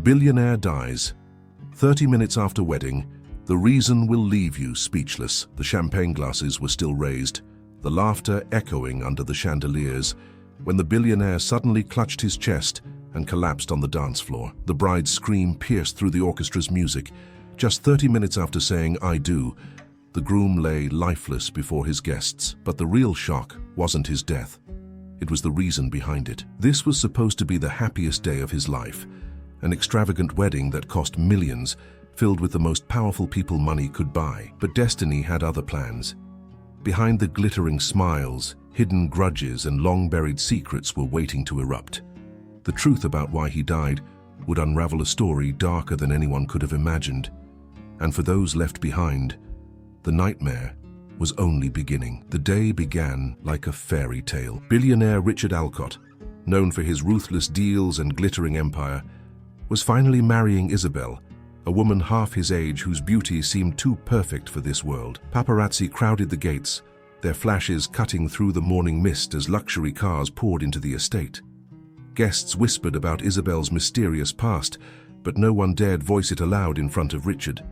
Billionaire dies. 30 minutes after wedding, the reason will leave you speechless. The champagne glasses were still raised, the laughter echoing under the chandeliers, when the billionaire suddenly clutched his chest and collapsed on the dance floor. The bride's scream pierced through the orchestra's music. Just 30 minutes after saying, "I do," the groom lay lifeless before his guests. But the real shock wasn't his death. It was the reason behind it. This was supposed to be the happiest day of his life, an extravagant wedding that cost millions, filled with the most powerful people money could buy. But destiny had other plans. Behind the glittering smiles, hidden grudges and long-buried secrets were waiting to erupt. The truth about why he died would unravel a story darker than anyone could have imagined. And for those left behind, the nightmare was only beginning. The day began like a fairy tale. Billionaire Richard Alcott, known for his ruthless deals and glittering empire, was finally marrying Isabel, a woman half his age whose beauty seemed too perfect for this world. Paparazzi crowded the gates, their flashes cutting through the morning mist as luxury cars poured into the estate. Guests whispered about Isabel's mysterious past, but no one dared voice it aloud in front of Richard.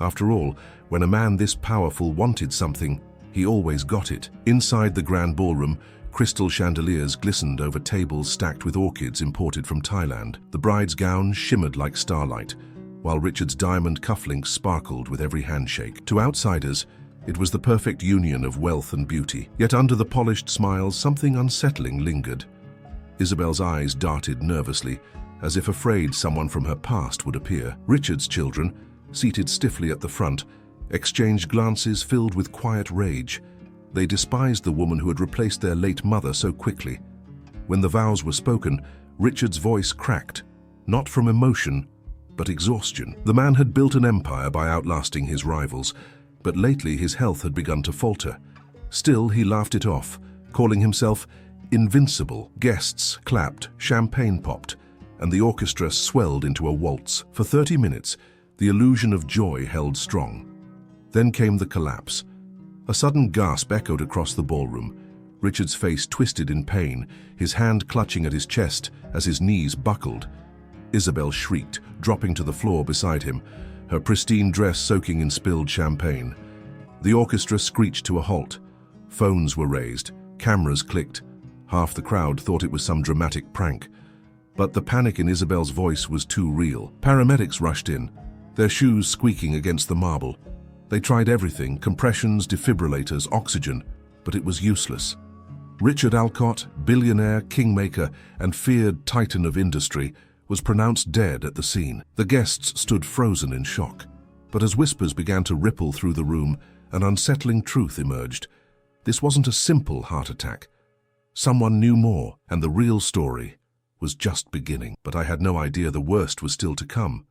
After all, when a man this powerful wanted something, he always got it. Inside the grand ballroom, crystal chandeliers glistened over tables stacked with orchids imported from Thailand. The bride's gown shimmered like starlight, while Richard's diamond cufflinks sparkled with every handshake. To outsiders, it was the perfect union of wealth and beauty. Yet under the polished smiles, something unsettling lingered. Isabel's eyes darted nervously, as if afraid someone from her past would appear. Richard's children, seated stiffly at the front, exchanged glances filled with quiet rage. They despised the woman who had replaced their late mother so quickly. When the vows were spoken, Richard's voice cracked, not from emotion, but exhaustion. The man had built an empire by outlasting his rivals, but lately his health had begun to falter. Still, he laughed it off, calling himself invincible. Guests clapped, champagne popped, and the orchestra swelled into a waltz. For 30 minutes, the illusion of joy held strong. Then came the collapse. A sudden gasp echoed across the ballroom. Richard's face twisted in pain, his hand clutching at his chest as his knees buckled. Isabel shrieked, dropping to the floor beside him, her pristine dress soaking in spilled champagne. The orchestra screeched to a halt. Phones were raised, cameras clicked. Half the crowd thought it was some dramatic prank. But the panic in Isabel's voice was too real. Paramedics rushed in, their shoes squeaking against the marble. They tried everything, compressions, defibrillators, oxygen, but it was useless. Richard Alcott, billionaire, kingmaker, and feared titan of industry, was pronounced dead at the scene. The guests stood frozen in shock. But as whispers began to ripple through the room, an unsettling truth emerged. This wasn't a simple heart attack. Someone knew more, and the real story was just beginning. But I had no idea the worst was still to come.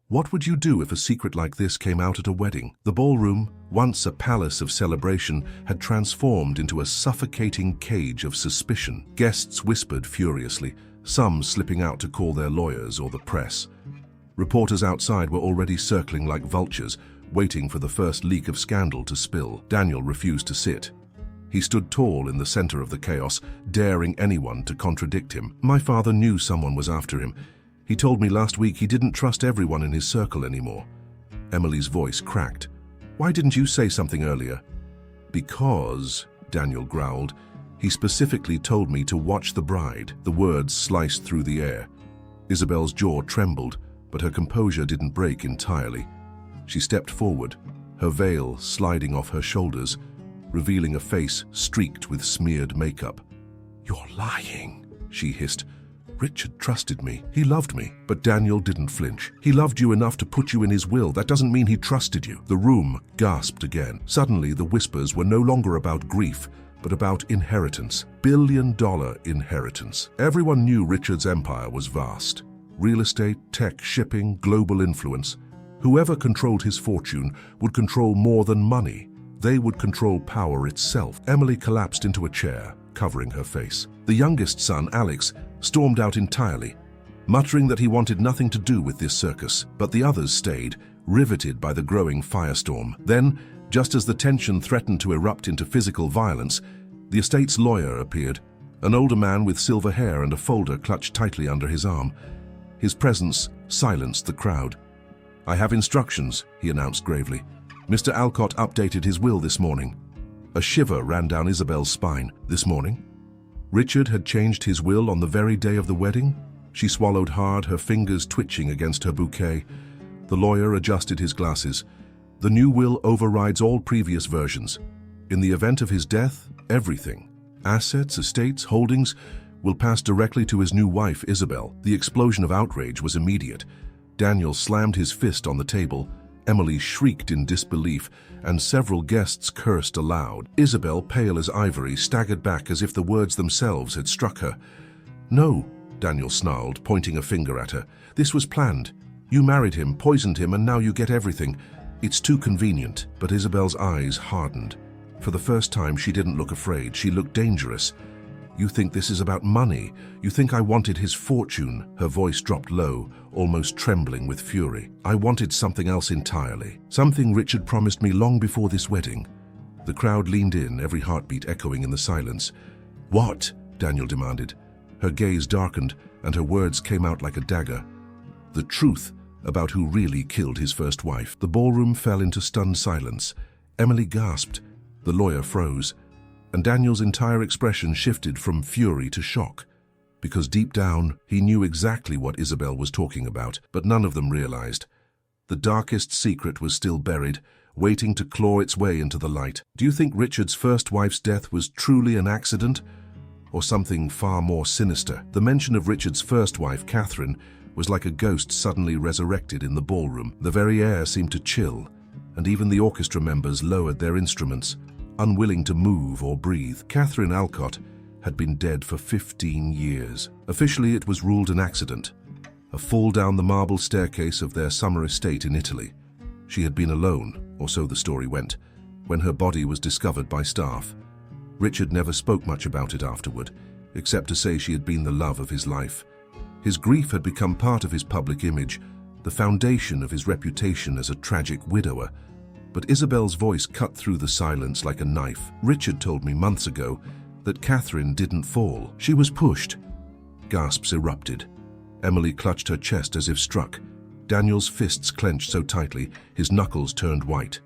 What would you do if a secret like this came out at a wedding? The ballroom, once a palace of celebration, had transformed into a suffocating cage of suspicion. Guests whispered furiously, some slipping out to call their lawyers or the press. Reporters outside were already circling like vultures, waiting for the first leak of scandal to spill. Daniel refused to sit. He stood tall in the center of the chaos, daring anyone to contradict him. My father knew someone was after him. He told me last week he didn't trust everyone in his circle anymore. Emily's voice cracked. Why didn't you say something earlier? Because, Daniel growled, he specifically told me to watch the bride. The words sliced through the air. Isabel's jaw trembled, but her composure didn't break entirely. She stepped forward, her veil sliding off her shoulders, revealing a face streaked with smeared makeup. "You're lying," she hissed. "Richard trusted me. He loved me." But Daniel didn't flinch. "He loved you enough to put you in his will. That doesn't mean he trusted you." The room gasped again. Suddenly, the whispers were no longer about grief, but about inheritance. $1 billion inheritance. Everyone knew Richard's empire was vast. Real estate, tech, shipping, global influence. Whoever controlled his fortune would control more than money. They would control power itself. Emily collapsed into a chair, covering her face. The youngest son, Alex, stormed out entirely, muttering that he wanted nothing to do with this circus. But the others stayed, riveted by the growing firestorm. Then, just as the tension threatened to erupt into physical violence, the estate's lawyer appeared, an older man with silver hair and a folder clutched tightly under his arm. His presence silenced the crowd. "I have instructions," he announced gravely. "Mr. Alcott updated his will this morning." A shiver ran down Isabel's spine. This morning? Richard had changed his will on the very day of the wedding? She swallowed hard, her fingers twitching against her bouquet. The lawyer adjusted his glasses. "The new will overrides all previous versions. In the event of his death, everything, assets, estates, holdings, will pass directly to his new wife, Isabel." The explosion of outrage was immediate. Daniel slammed his fist on the table. Emily shrieked in disbelief, and several guests cursed aloud. Isabel, pale as ivory, staggered back as if the words themselves had struck her. "No," Daniel snarled, pointing a finger at her. "This was planned. You married him, poisoned him, and now you get everything. It's too convenient." But Isabel's eyes hardened. For the first time, she didn't look afraid. She looked dangerous. "You think this is about money? You think I wanted his fortune?" Her voice dropped low, almost trembling with fury. "I wanted something else entirely. Something Richard promised me long before this wedding." The crowd leaned in, every heartbeat echoing in the silence. "What?" Daniel demanded. Her gaze darkened, and her words came out like a dagger. "The truth about who really killed his first wife." The ballroom fell into stunned silence. Emily gasped. The lawyer froze. And Daniel's entire expression shifted from fury to shock. Because deep down, he knew exactly what Isabel was talking about, but none of them realized. The darkest secret was still buried, waiting to claw its way into the light. Do you think Richard's first wife's death was truly an accident? Or something far more sinister? The mention of Richard's first wife, Catherine, was like a ghost suddenly resurrected in the ballroom. The very air seemed to chill, and even the orchestra members lowered their instruments, unwilling to move or breathe. Catherine Alcott had been dead for 15 years. Officially, it was ruled an accident, a fall down the marble staircase of their summer estate in Italy. She had been alone, or so the story went, when her body was discovered by staff. Richard never spoke much about it afterward, except to say she had been the love of his life. His grief had become part of his public image, the foundation of his reputation as a tragic widower. But Isabel's voice cut through the silence like a knife. "Richard told me months ago that Catherine didn't fall. She was pushed." Gasps erupted. Emily clutched her chest as if struck. Daniel's fists clenched so tightly, his knuckles turned white.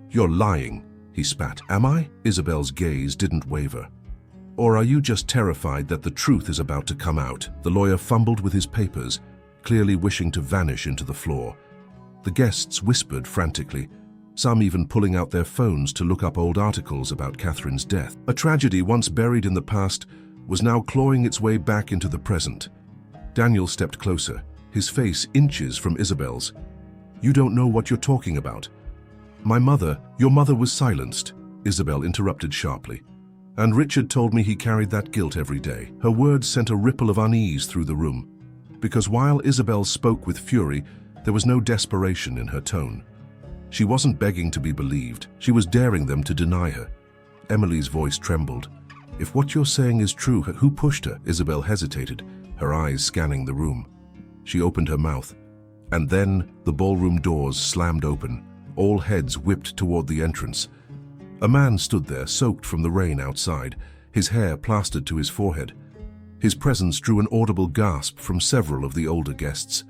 "You're lying," he spat. "Am I?" Isabel's gaze didn't waver. "Or are you just terrified that the truth is about to come out?" The lawyer fumbled with his papers, clearly wishing to vanish into the floor. The guests whispered frantically, some even pulling out their phones to look up old articles about Catherine's death. A tragedy once buried in the past was now clawing its way back into the present. Daniel stepped closer, his face inches from Isabel's. "You don't know what you're talking about." Your mother was silenced," Isabel interrupted sharply. "And Richard told me he carried that guilt every day." Her words sent a ripple of unease through the room, because while Isabel spoke with fury, there was no desperation in her tone. She wasn't begging to be believed. She was daring them to deny her. Emily's voice trembled. "If what you're saying is true, who pushed her?" Isabel hesitated, her eyes scanning the room. She opened her mouth, and then the ballroom doors slammed open. All heads whipped toward the entrance. A man stood there, soaked from the rain outside, his hair plastered to his forehead. His presence drew an audible gasp from several of the older guests.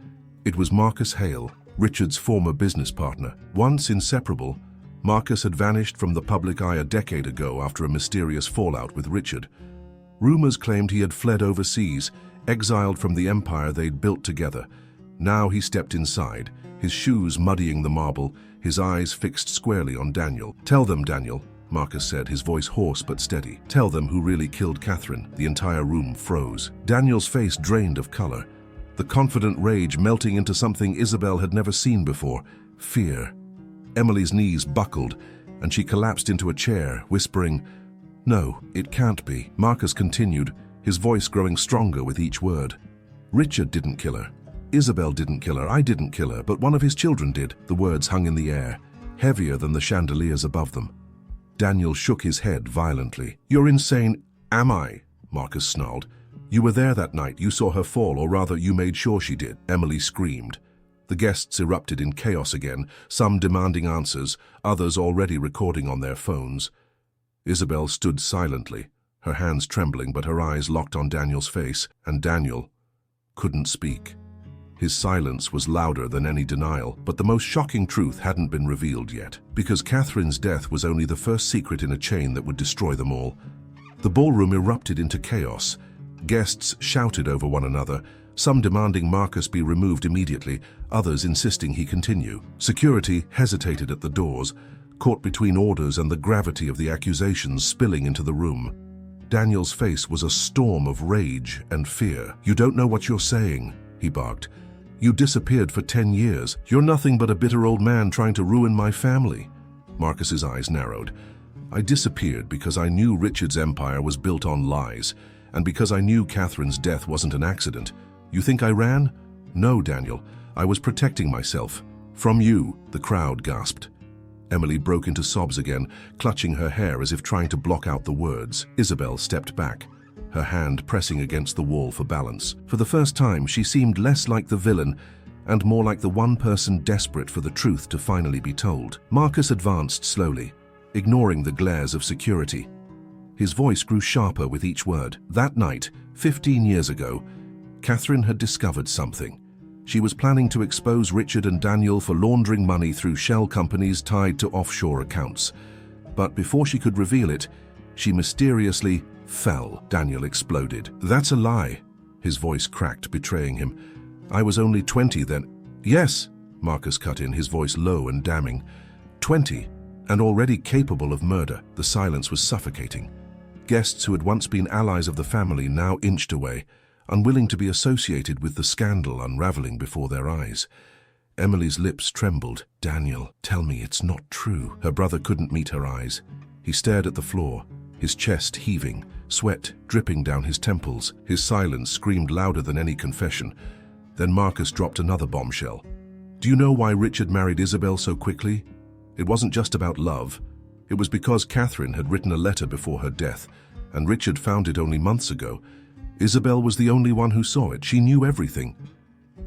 It was Marcus Hale, Richard's former business partner. Once inseparable, Marcus had vanished from the public eye a decade ago after a mysterious fallout with Richard. Rumors claimed he had fled overseas, exiled from the empire they'd built together. Now he stepped inside, his shoes muddying the marble, his eyes fixed squarely on Daniel. "Tell them, Daniel," Marcus said, his voice hoarse but steady. "Tell them who really killed Catherine." The entire room froze. Daniel's face drained of color, the confident rage melting into something Isabel had never seen before: fear. Emily's knees buckled, and she collapsed into a chair, whispering, "No, it can't be." Marcus continued, his voice growing stronger with each word. "Richard didn't kill her. Isabel didn't kill her. I didn't kill her, but one of his children did." The words hung in the air, heavier than the chandeliers above them. Daniel shook his head violently. "You're insane." "Am I?" Marcus snarled. "You were there that night. You saw her fall, or rather, you made sure she did." Emily screamed. The guests erupted in chaos again, some demanding answers, others already recording on their phones. Isabel stood silently, her hands trembling but her eyes locked on Daniel's face, and Daniel couldn't speak. His silence was louder than any denial, but the most shocking truth hadn't been revealed yet, because Catherine's death was only the first secret in a chain that would destroy them all. The ballroom erupted into chaos. Guests shouted over one another, some demanding Marcus be removed immediately, others insisting he continue. Security hesitated at the doors, caught between orders and the gravity of the accusations spilling into the room. Daniel's face was a storm of rage and fear. "You don't know what you're saying," he barked. "You disappeared for 10 years. You're nothing but a bitter old man trying to ruin my family." Marcus's eyes narrowed. "I disappeared because I knew Richard's empire was built on lies, and because I knew Catherine's death wasn't an accident. You think I ran? No, Daniel. I was protecting myself. From you," the crowd gasped. Emily broke into sobs again, clutching her hair as if trying to block out the words. Isabel stepped back, her hand pressing against the wall for balance. For the first time, she seemed less like the villain and more like the one person desperate for the truth to finally be told. Marcus advanced slowly, ignoring the glares of security. His voice grew sharper with each word. That night, 15 years ago, Catherine had discovered something. She was planning to expose Richard and Daniel for laundering money through shell companies tied to offshore accounts. But before she could reveal it, she mysteriously fell. Daniel exploded. "That's a lie." His voice cracked, betraying him. "I was only 20 then." "Yes," Marcus cut in, his voice low and damning. 20, and already capable of murder. The silence was suffocating. Guests who had once been allies of the family now inched away, unwilling to be associated with the scandal unraveling before their eyes. Emily's lips trembled. "Daniel, tell me it's not true." Her brother couldn't meet her eyes. He stared at the floor, his chest heaving, sweat dripping down his temples. His silence screamed louder than any confession. Then Marcus dropped another bombshell. "Do you know why Richard married Isabel so quickly? It wasn't just about love. It was because Catherine had written a letter before her death, and Richard found it only months ago. Isabel was the only one who saw it. She knew everything."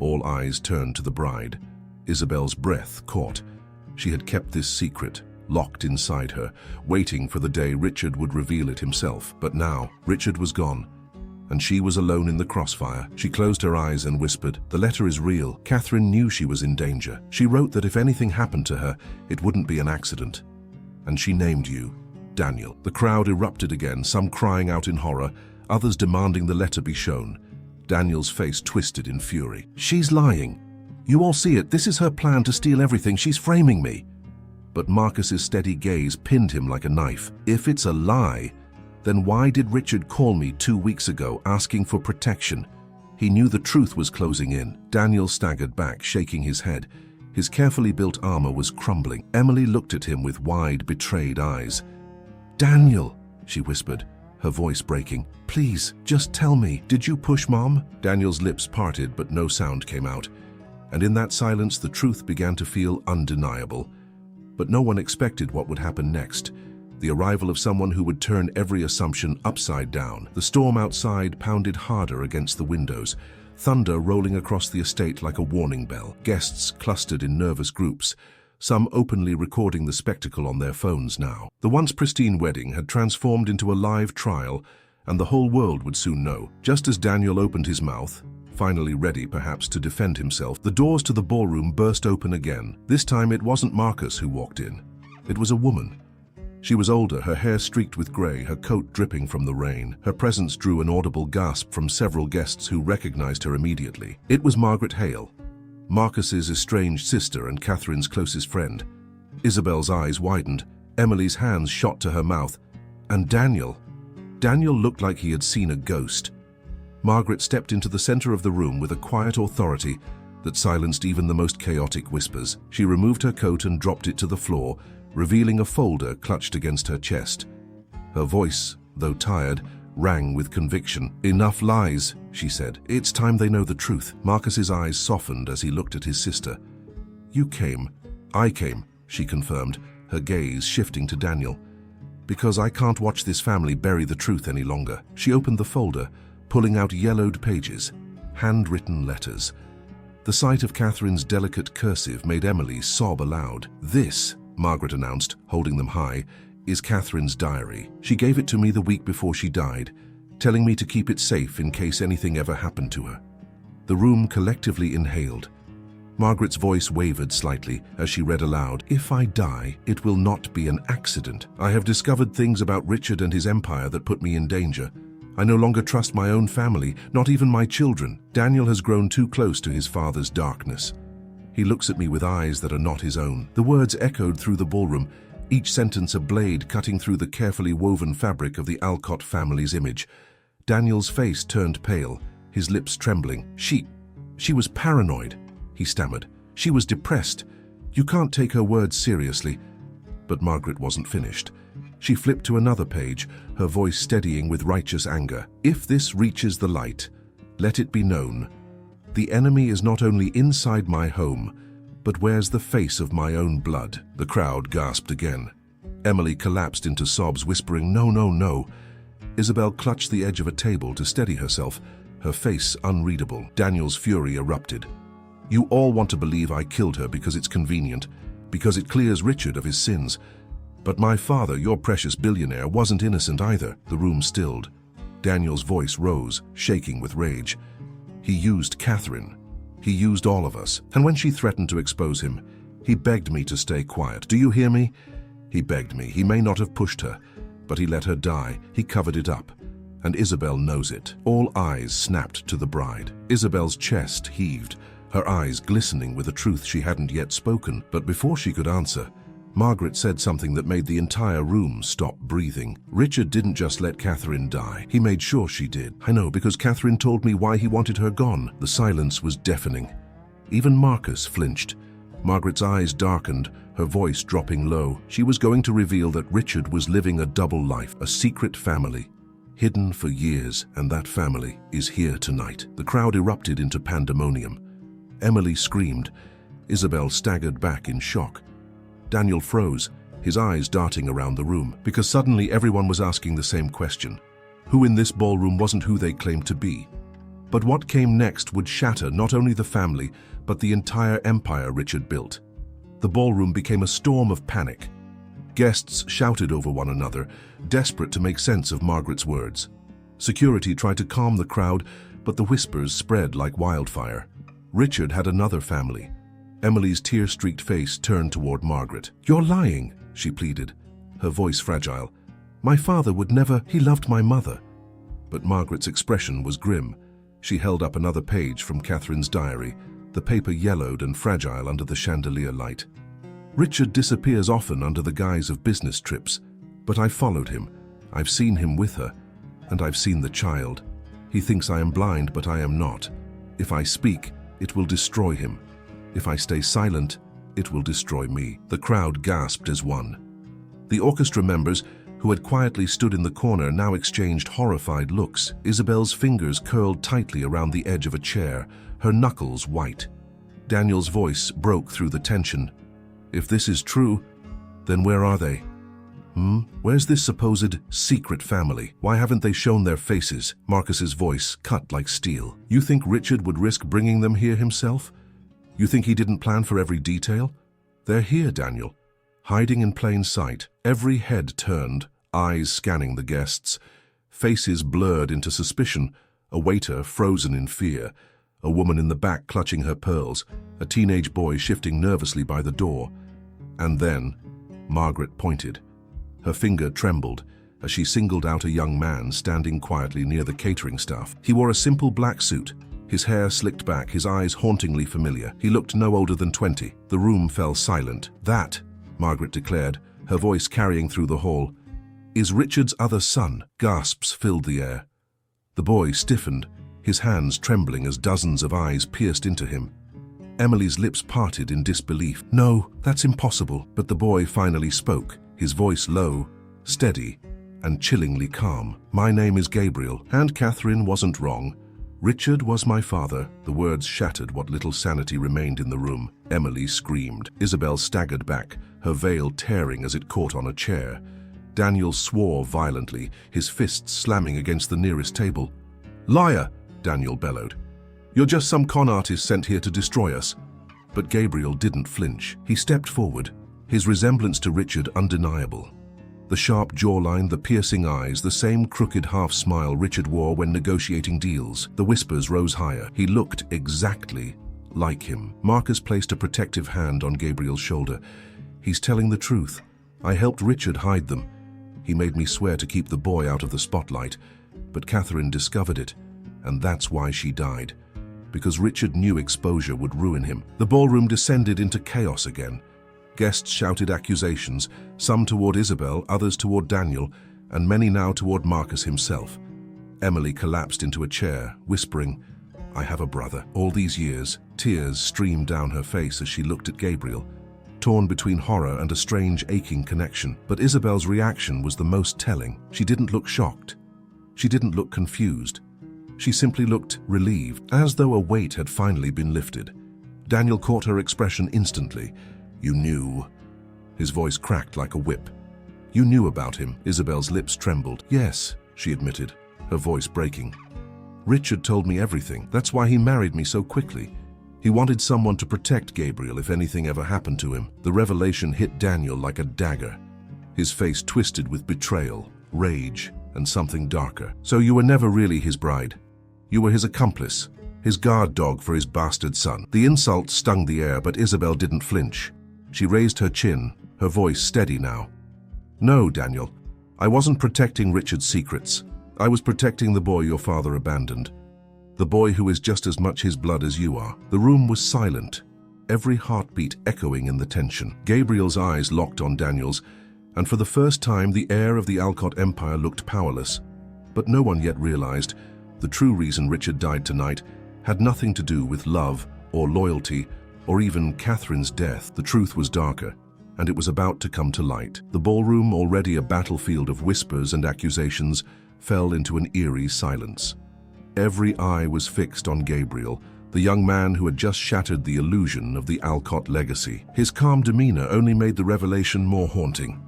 All eyes turned to the bride. Isabel's breath caught. She had kept this secret, locked inside her, waiting for the day Richard would reveal it himself. But now, Richard was gone, and she was alone in the crossfire. She closed her eyes and whispered, "The letter is real." Catherine knew she was in danger. She wrote that if anything happened to her, it wouldn't be an accident. And she named you, Daniel. The crowd erupted again, some crying out in horror, others demanding the letter be shown. Daniel's face twisted in fury. "She's lying. You all see it. This is her plan to steal everything. She's framing me." But Marcus's steady gaze pinned him like a knife. "If it's a lie, then why did Richard call me 2 weeks ago asking for protection? He knew the truth was closing in." Daniel staggered back, shaking his head. His carefully built armor was crumbling. Emily looked at him with wide, betrayed eyes. "Daniel," she whispered, her voice breaking, "please, just tell me, did you push Mom?" Daniel's lips parted, but no sound came out. And in that silence, the truth began to feel undeniable. But no one expected what would happen next. The arrival of someone who would turn every assumption upside down. The storm outside pounded harder against the windows, thunder rolling across the estate like a warning bell. Guests clustered in nervous groups, some openly recording the spectacle on their phones now. The once pristine wedding had transformed into a live trial, and the whole world would soon know. Just as Daniel opened his mouth, finally ready perhaps to defend himself, the doors to the ballroom burst open again. This time it wasn't Marcus who walked in. It was a woman. She was older, her hair streaked with grey, her coat dripping from the rain. Her presence drew an audible gasp from several guests who recognized her immediately. It was Margaret Hale, Marcus's estranged sister and Catherine's closest friend. Isabel's eyes widened, Emily's hands shot to her mouth, and Daniel looked like he had seen a ghost. Margaret stepped into the center of the room with a quiet authority that silenced even the most chaotic whispers. She removed her coat and dropped it to the floor, revealing a folder clutched against her chest. Her voice, though tired, rang with conviction. "Enough lies," she said. "It's time they know the truth." Marcus's eyes softened as he looked at his sister. "You came. I came," she confirmed, her gaze shifting to Daniel. "Because I can't watch this family bury the truth any longer." She opened the folder, pulling out yellowed pages, handwritten letters. The sight of Catherine's delicate cursive made Emily sob aloud. "This," Margaret announced, holding them high, "is Catherine's diary. She gave it to me the week before she died, telling me to keep it safe in case anything ever happened to her." The room collectively inhaled. Margaret's voice wavered slightly as she read aloud, "If I die, it will not be an accident. I have discovered things about Richard and his empire that put me in danger. I no longer trust my own family, not even my children. Daniel has grown too close to his father's darkness. He looks at me with eyes that are not his own." The words echoed through the ballroom, each sentence a blade cutting through the carefully woven fabric of the Alcott family's image. Daniel's face turned pale, his lips trembling. She was paranoid, he stammered. She was depressed. You can't take her words seriously. But Margaret wasn't finished. She flipped to another page, her voice steadying with righteous anger. "If this reaches the light, let it be known. The enemy is not only inside my home, but wears the face of my own blood." The crowd gasped again. Emily collapsed into sobs, whispering, "No, no, no." Isabel clutched the edge of a table to steady herself, her face unreadable. Daniel's fury erupted. "You all want to believe I killed her because it's convenient, because it clears Richard of his sins. But my father, your precious billionaire, wasn't innocent either." The room stilled. Daniel's voice rose, shaking with rage. "He used Catherine. He used all of us. And when she threatened to expose him, he begged me to stay quiet. Do you hear me? He begged me. He may not have pushed her, but he let her die. He covered it up. And Isabel knows it." All eyes snapped to the bride. Isabel's chest heaved, her eyes glistening with a truth she hadn't yet spoken. But before she could answer, Margaret said something that made the entire room stop breathing. "Richard didn't just let Catherine die. He made sure she did. I know, because Catherine told me why he wanted her gone." The silence was deafening. Even Marcus flinched. Margaret's eyes darkened, her voice dropping low. She was going to reveal that Richard was living a double life, a secret family, hidden for years, and that family is here tonight. The crowd erupted into pandemonium. Emily screamed. Isabel staggered back in shock. Daniel froze, his eyes darting around the room, because suddenly everyone was asking the same question. Who in this ballroom wasn't who they claimed to be? But what came next would shatter not only the family, but the entire empire Richard built. The ballroom became a storm of panic. Guests shouted over one another, desperate to make sense of Margaret's words. Security tried to calm the crowd, but the whispers spread like wildfire. Richard had another family. Emily's tear-streaked face turned toward Margaret. "You're lying," she pleaded, her voice fragile. "My father would never. He loved my mother." But Margaret's expression was grim. She held up another page from Catherine's diary, the paper yellowed and fragile under the chandelier light. "Richard disappears often under the guise of business trips, but I followed him. I've seen him with her, and I've seen the child. He thinks I am blind, but I am not. If I speak, it will destroy him. If I stay silent, it will destroy me." The crowd gasped as one. The orchestra members, who had quietly stood in the corner, now exchanged horrified looks. Isabel's fingers curled tightly around the edge of a chair, her knuckles white. Daniel's voice broke through the tension. "If this is true, then where are they? Where's this supposed secret family? Why haven't they shown their faces?" Marcus's voice cut like steel. "You think Richard would risk bringing them here himself? You think he didn't plan for every detail? They're here, Daniel, hiding in plain sight." Every head turned, eyes scanning the guests, faces blurred into suspicion, a waiter frozen in fear, a woman in the back clutching her pearls, a teenage boy shifting nervously by the door. And then, Margaret pointed. Her finger trembled as she singled out a young man standing quietly near the catering staff. He wore a simple black suit, his hair slicked back, his eyes hauntingly familiar. He looked no older than 20. The room fell silent. "That," Margaret declared, her voice carrying through the hall, "is Richard's other son." Gasps filled the air. The boy stiffened, his hands trembling as dozens of eyes pierced into him. Emily's lips parted in disbelief. "No, that's impossible." But the boy finally spoke, his voice low, steady, and chillingly calm. "My name is Gabriel, and Catherine wasn't wrong. Richard was my father." The words shattered what little sanity remained in the room. Emily screamed. Isabel staggered back, her veil tearing as it caught on a chair. Daniel swore violently, his fists slamming against the nearest table. "Liar!" Daniel bellowed. "You're just some con artist sent here to destroy us." But Gabriel didn't flinch. He stepped forward, his resemblance to Richard undeniable. The sharp jawline, the piercing eyes, the same crooked half-smile Richard wore when negotiating deals. The whispers rose higher. He looked exactly like him. Marcus placed a protective hand on Gabriel's shoulder. He's telling the truth. I helped Richard hide them. He made me swear to keep the boy out of the spotlight. But Catherine discovered it, and that's why she died. Because Richard knew exposure would ruin him. The ballroom descended into chaos again. Guests shouted accusations, some toward Isabel, others toward Daniel, and many now toward Marcus himself. Emily collapsed into a chair, whispering, "I have a brother." All these years, tears streamed down her face as she looked at Gabriel, torn between horror and a strange, aching connection. But Isabel's reaction was the most telling. She didn't look shocked. She didn't look confused. She simply looked relieved, as though a weight had finally been lifted. Daniel caught her expression instantly. "You knew." His voice cracked like a whip. "You knew about him." Isabel's lips trembled. "Yes," she admitted, her voice breaking. "Richard told me everything. That's why he married me so quickly. He wanted someone to protect Gabriel if anything ever happened to him." The revelation hit Daniel like a dagger. His face twisted with betrayal, rage, and something darker. "So you were never really his bride? You were his accomplice, his guard dog for his bastard son." The insult stung the air, but Isabel didn't flinch. She raised her chin, her voice steady now. "No, Daniel. I wasn't protecting Richard's secrets. I was protecting the boy your father abandoned. The boy who is just as much his blood as you are." The room was silent, every heartbeat echoing in the tension. Gabriel's eyes locked on Daniel's, and for the first time the heir of the Alcott Empire looked powerless. But no one yet realized the true reason Richard died tonight had nothing to do with love or loyalty or even Catherine's death. The truth was darker, and it was about to come to light. The ballroom, already a battlefield of whispers and accusations, fell into an eerie silence. Every eye was fixed on Gabriel, the young man who had just shattered the illusion of the Alcott legacy. His calm demeanor only made the revelation more haunting.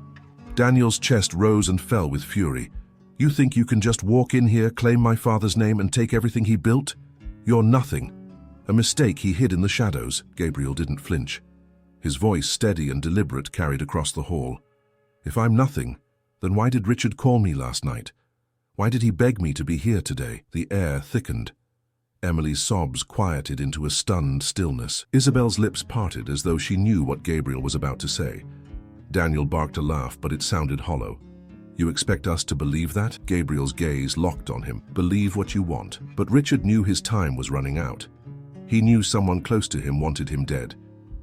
Daniel's chest rose and fell with fury. "You think you can just walk in here, claim my father's name, and take everything he built? You're nothing. A mistake he hid in the shadows." Gabriel didn't flinch. His voice, steady and deliberate, carried across the hall. "If I'm nothing, then why did Richard call me last night? Why did he beg me to be here today?" The air thickened. Emily's sobs quieted into a stunned stillness. Isabel's lips parted as though she knew what Gabriel was about to say. Daniel barked a laugh, but it sounded hollow. "You expect us to believe that?" Gabriel's gaze locked on him. "Believe what you want." But Richard knew his time was running out. He knew someone close to him wanted him dead.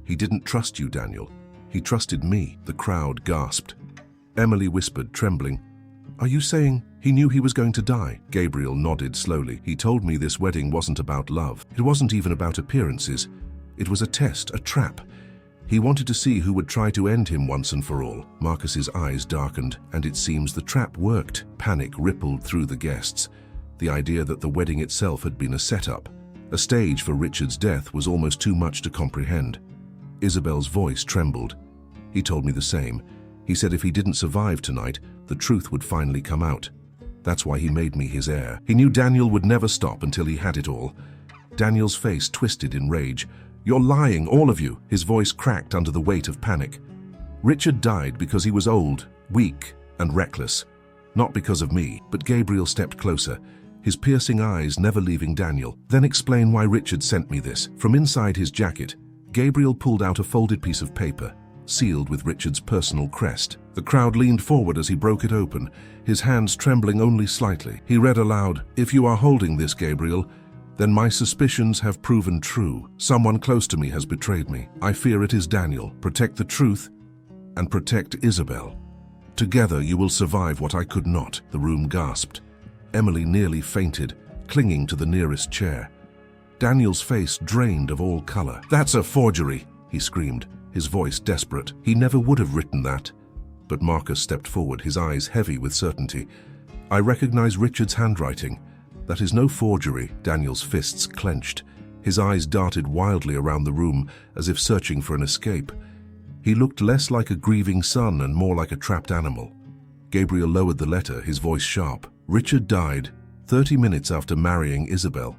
"He didn't trust you, Daniel. He trusted me." The crowd gasped. Emily whispered, trembling, "Are you saying he knew he was going to die?" Gabriel nodded slowly. "He told me this wedding wasn't about love. It wasn't even about appearances. It was a test, a trap. He wanted to see who would try to end him once and for all." Marcus's eyes darkened, and it seems the trap worked. Panic rippled through the guests. The idea that the wedding itself had been a setup, a stage for Richard's death, was almost too much to comprehend. Isabel's voice trembled. "He told me the same. He said if he didn't survive tonight, the truth would finally come out. That's why he made me his heir. He knew Daniel would never stop until he had it all." Daniel's face twisted in rage. "You're lying, all of you." His voice cracked under the weight of panic. "Richard died because he was old, weak, and reckless. Not because of me." But Gabriel stepped closer, his piercing eyes never leaving Daniel. "Then explain why Richard sent me this." From inside his jacket, Gabriel pulled out a folded piece of paper, sealed with Richard's personal crest. The crowd leaned forward as he broke it open, his hands trembling only slightly. He read aloud, "If you are holding this, Gabriel, then my suspicions have proven true. Someone close to me has betrayed me. I fear it is Daniel. Protect the truth and protect Isabel. Together you will survive what I could not." The room gasped. Emily nearly fainted, clinging to the nearest chair. Daniel's face drained of all color. "That's a forgery," he screamed, his voice desperate. He never would have written that. But Marcus stepped forward, his eyes heavy with certainty. "I recognize Richard's handwriting. That is no forgery." Daniel's fists clenched. His eyes darted wildly around the room, as if searching for an escape. He looked less like a grieving son and more like a trapped animal. Gabriel lowered the letter, his voice sharp. "Richard died 30 minutes after marrying Isabel,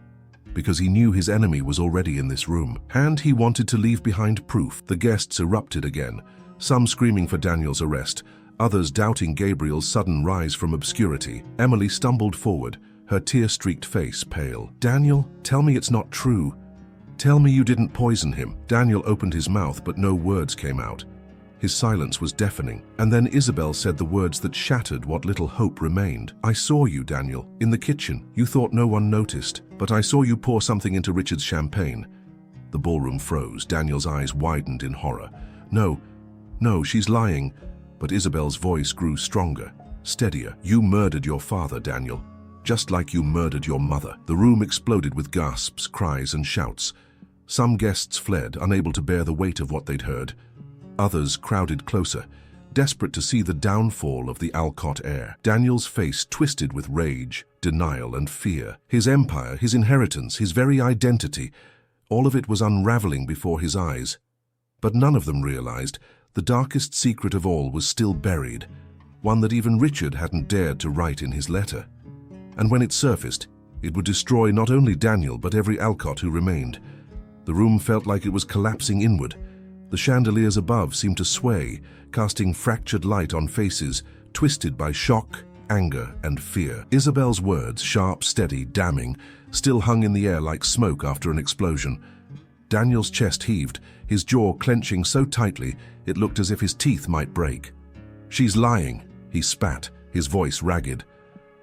because he knew his enemy was already in this room. And he wanted to leave behind proof." The guests erupted again, some screaming for Daniel's arrest, others doubting Gabriel's sudden rise from obscurity. Emily stumbled forward, her tear-streaked face pale. "Daniel, tell me it's not true. Tell me you didn't poison him." Daniel opened his mouth, but no words came out. His silence was deafening, and then Isabel said the words that shattered what little hope remained. "I saw you, Daniel, in the kitchen. You thought no one noticed, but I saw you pour something into Richard's champagne." The ballroom froze. Daniel's eyes widened in horror. No, she's lying." But Isabel's voice grew stronger, steadier. "You murdered your father, Daniel, just like you murdered your mother." The room exploded with gasps, cries, and shouts. Some guests fled, unable to bear the weight of what they'd heard. Others crowded closer, desperate to see the downfall of the Alcott heir. Daniel's face twisted with rage, denial, and fear. His empire, his inheritance, his very identity, all of it was unraveling before his eyes. But none of them realized the darkest secret of all was still buried, one that even Richard hadn't dared to write in his letter. And when it surfaced, it would destroy not only Daniel but every Alcott who remained. The room felt like it was collapsing inward. The chandeliers above seemed to sway, casting fractured light on faces twisted by shock, anger, and fear. Isabel's words, sharp, steady, damning, still hung in the air like smoke after an explosion. Daniel's chest heaved, his jaw clenching so tightly it looked as if his teeth might break. "She's lying," he spat, his voice ragged.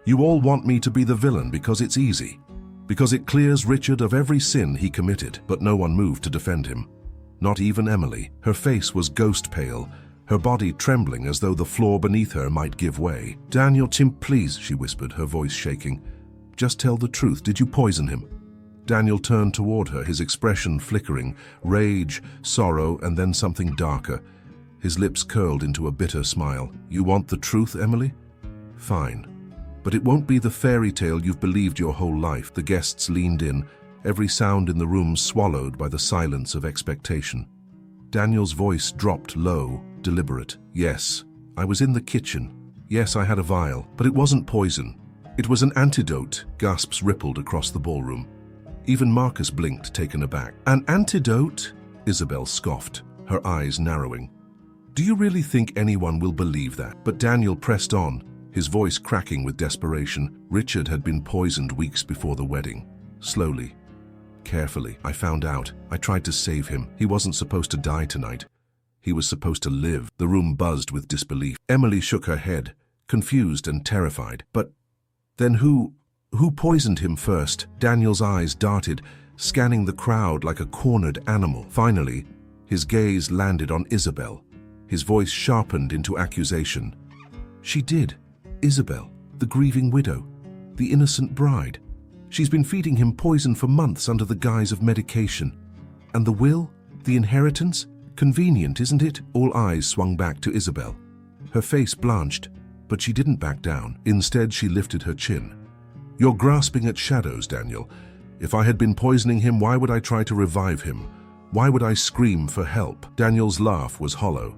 "You all want me to be the villain because it's easy, because it clears Richard of every sin he committed." But no one moved to defend him. Not even Emily. Her face was ghost pale, her body trembling as though the floor beneath her might give way. "Daniel, Tim, please," she whispered, her voice shaking. "Just tell the truth. Did you poison him?" Daniel turned toward her, his expression flickering, rage, sorrow, and then something darker. His lips curled into a bitter smile. "You want the truth, Emily? Fine. But it won't be the fairy tale you've believed your whole life." The guests leaned in, every sound in the room swallowed by the silence of expectation. Daniel's voice dropped low, deliberate. "Yes, I was in the kitchen. Yes, I had a vial, but it wasn't poison. It was an antidote." Gasps rippled across the ballroom. Even Marcus blinked, taken aback. "An antidote?" Isabel scoffed, her eyes narrowing. "Do you really think anyone will believe that?" But Daniel pressed on, his voice cracking with desperation. "Richard had been poisoned weeks before the wedding. Slowly, carefully. I found out. I tried to save him. He wasn't supposed to die tonight. He was supposed to live." The room buzzed with disbelief. Emily shook her head, confused and terrified. "But then who poisoned him first?" Daniel's eyes darted, scanning the crowd like a cornered animal. Finally, his gaze landed on Isabel. His voice sharpened into accusation. "She did. Isabel, the grieving widow, the innocent bride. She's been feeding him poison for months under the guise of medication. And the will? The inheritance? Convenient, isn't it?" All eyes swung back to Isabel. Her face blanched, but she didn't back down. Instead, she lifted her chin. "You're grasping at shadows, Daniel. If I had been poisoning him, why would I try to revive him? Why would I scream for help?" Daniel's laugh was hollow.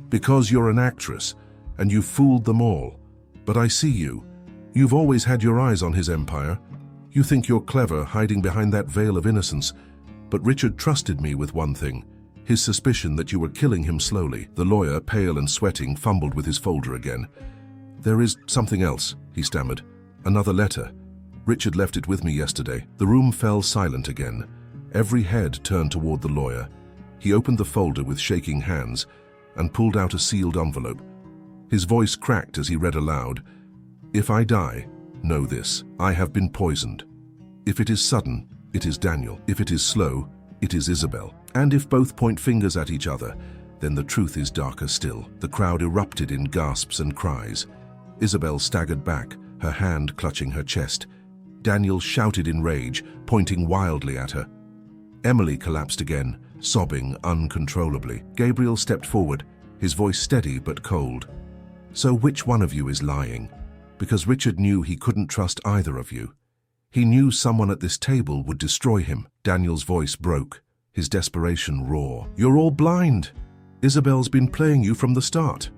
"Because you're an actress, and you fooled them all. But I see you. You've always had your eyes on his empire. You think you're clever, hiding behind that veil of innocence. But Richard trusted me with one thing, his suspicion that you were killing him slowly." The lawyer, pale and sweating, fumbled with his folder again. "There is something else," he stammered. "Another letter. Richard left it with me yesterday." The room fell silent again. Every head turned toward the lawyer. He opened the folder with shaking hands and pulled out a sealed envelope. His voice cracked as he read aloud, "If I die, know this. I have been poisoned. If it is sudden, it is Daniel. If it is slow, it is Isabel. And if both point fingers at each other, then the truth is darker still." The crowd erupted in gasps and cries. Isabel staggered back, her hand clutching her chest. Daniel shouted in rage, pointing wildly at her. Emily collapsed again, sobbing uncontrollably. Gabriel stepped forward, his voice steady but cold. "So which one of you is lying? Because Richard knew he couldn't trust either of you. He knew someone at this table would destroy him." Daniel's voice broke, his desperation raw. "You're all blind. Isabel's been playing you from the start."